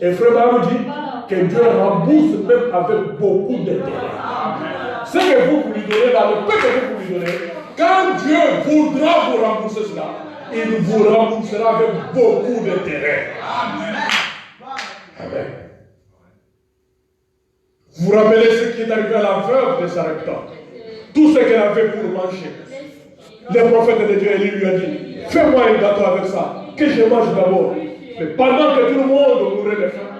Et Frère Barou dit que Dieu rembourse même avec beaucoup d'intérêt. Ce que vous lui donnez, dans le peu que vous lui donnez, quand Dieu voudra vous rembourser cela, il vous remboursera avec beaucoup d'intérêt. Amen. Vous vous rappelez ce qui est arrivé à la veuve de Sarepta. Tout ce qu'elle avait pour manger. Le prophète de Dieu lui a dit, fais-moi un gâteau avec ça, que je mange d'abord. Mais pendant que tout le monde mourait de faim,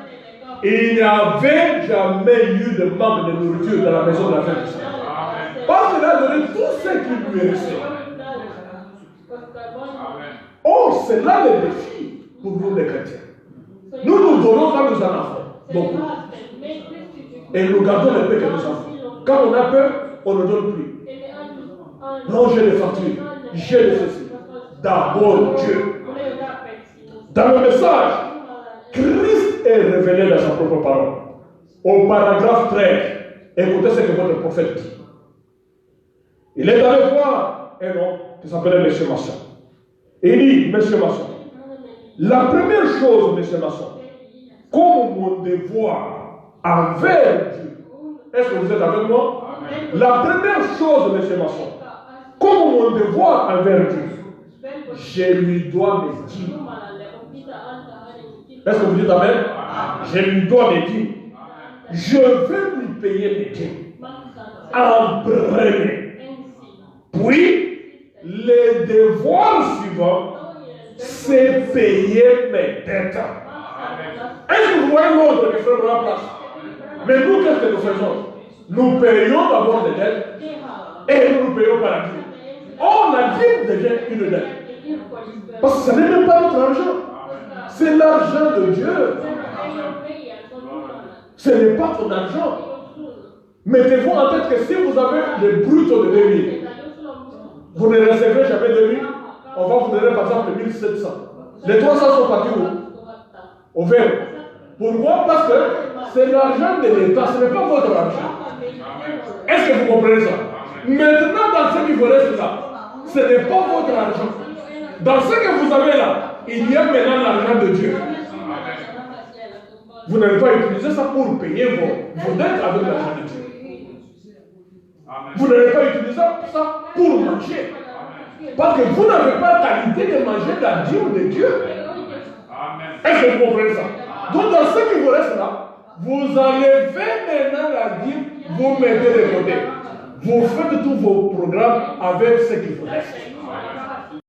il n'y avait jamais eu de manque de nourriture dans la maison de la veuve de Sarepta. Parce qu'il a donné tout ce qui lui est resté. Or, c'est là le défi pour nous les chrétiens. Nous nous donnons quand nous en avons beaucoup. Et nous gardons le peu que nous avons. Quand on a peur, on ne donne plus. Non, j'ai des factures, j'ai de ceci. D'abord Dieu. Dans le message, Christ est révélé dans sa propre parole. Au paragraphe 13, écoutez ce que votre prophète dit. Il est allé voir un homme qui s'appelait M. Masson. Et il dit, M. Masson, la première chose, M. Masson, comme mon devoir envers Dieu, est-ce que vous êtes avec moi? La première chose, M. Masson, comme mon devoir envers Dieu, je lui dois mes dîmes. Est-ce que vous dites Amen? Je lui dois mes dîmes. Je veux lui payer mes dîmes. En premier. Puis, le devoir suivant, c'est payer mes dettes. Est-ce que vous voyez l'ordre que frère prend place? Mais nous, qu'est-ce que nous faisons? Nous payons d'abord les dettes et nous payons par la dîme. Or, la dîme devient une dette. Parce que ce n'est même pas notre argent. C'est l'argent de Dieu. Ce n'est pas ton argent. Mettez-vous en tête que si vous avez le brut de 2000, vous ne recevrez jamais 2000. On va vous donner par exemple 1700. Les 300 sont partis où? Au vert. Pourquoi? Parce que c'est l'argent de l'État, ce n'est pas votre argent. Est-ce que vous comprenez ça? Maintenant, dans ce qui vous reste là, ce n'est pas votre argent. Dans ce que vous avez là, il y a maintenant l'argent de Dieu. Vous n'allez pas utiliser ça pour payer vos dettes avec l'argent de Dieu. Vous n'allez pas utiliser ça pour manger. Parce que vous n'avez pas la qualité de manger la dîme de Dieu. Est-ce que vous comprenez ça? Donc dans ce qui vous reste là, vous enlevez maintenant la dîme, vous mettez de côté. Vous faites tous vos programmes avec ce qui vous reste.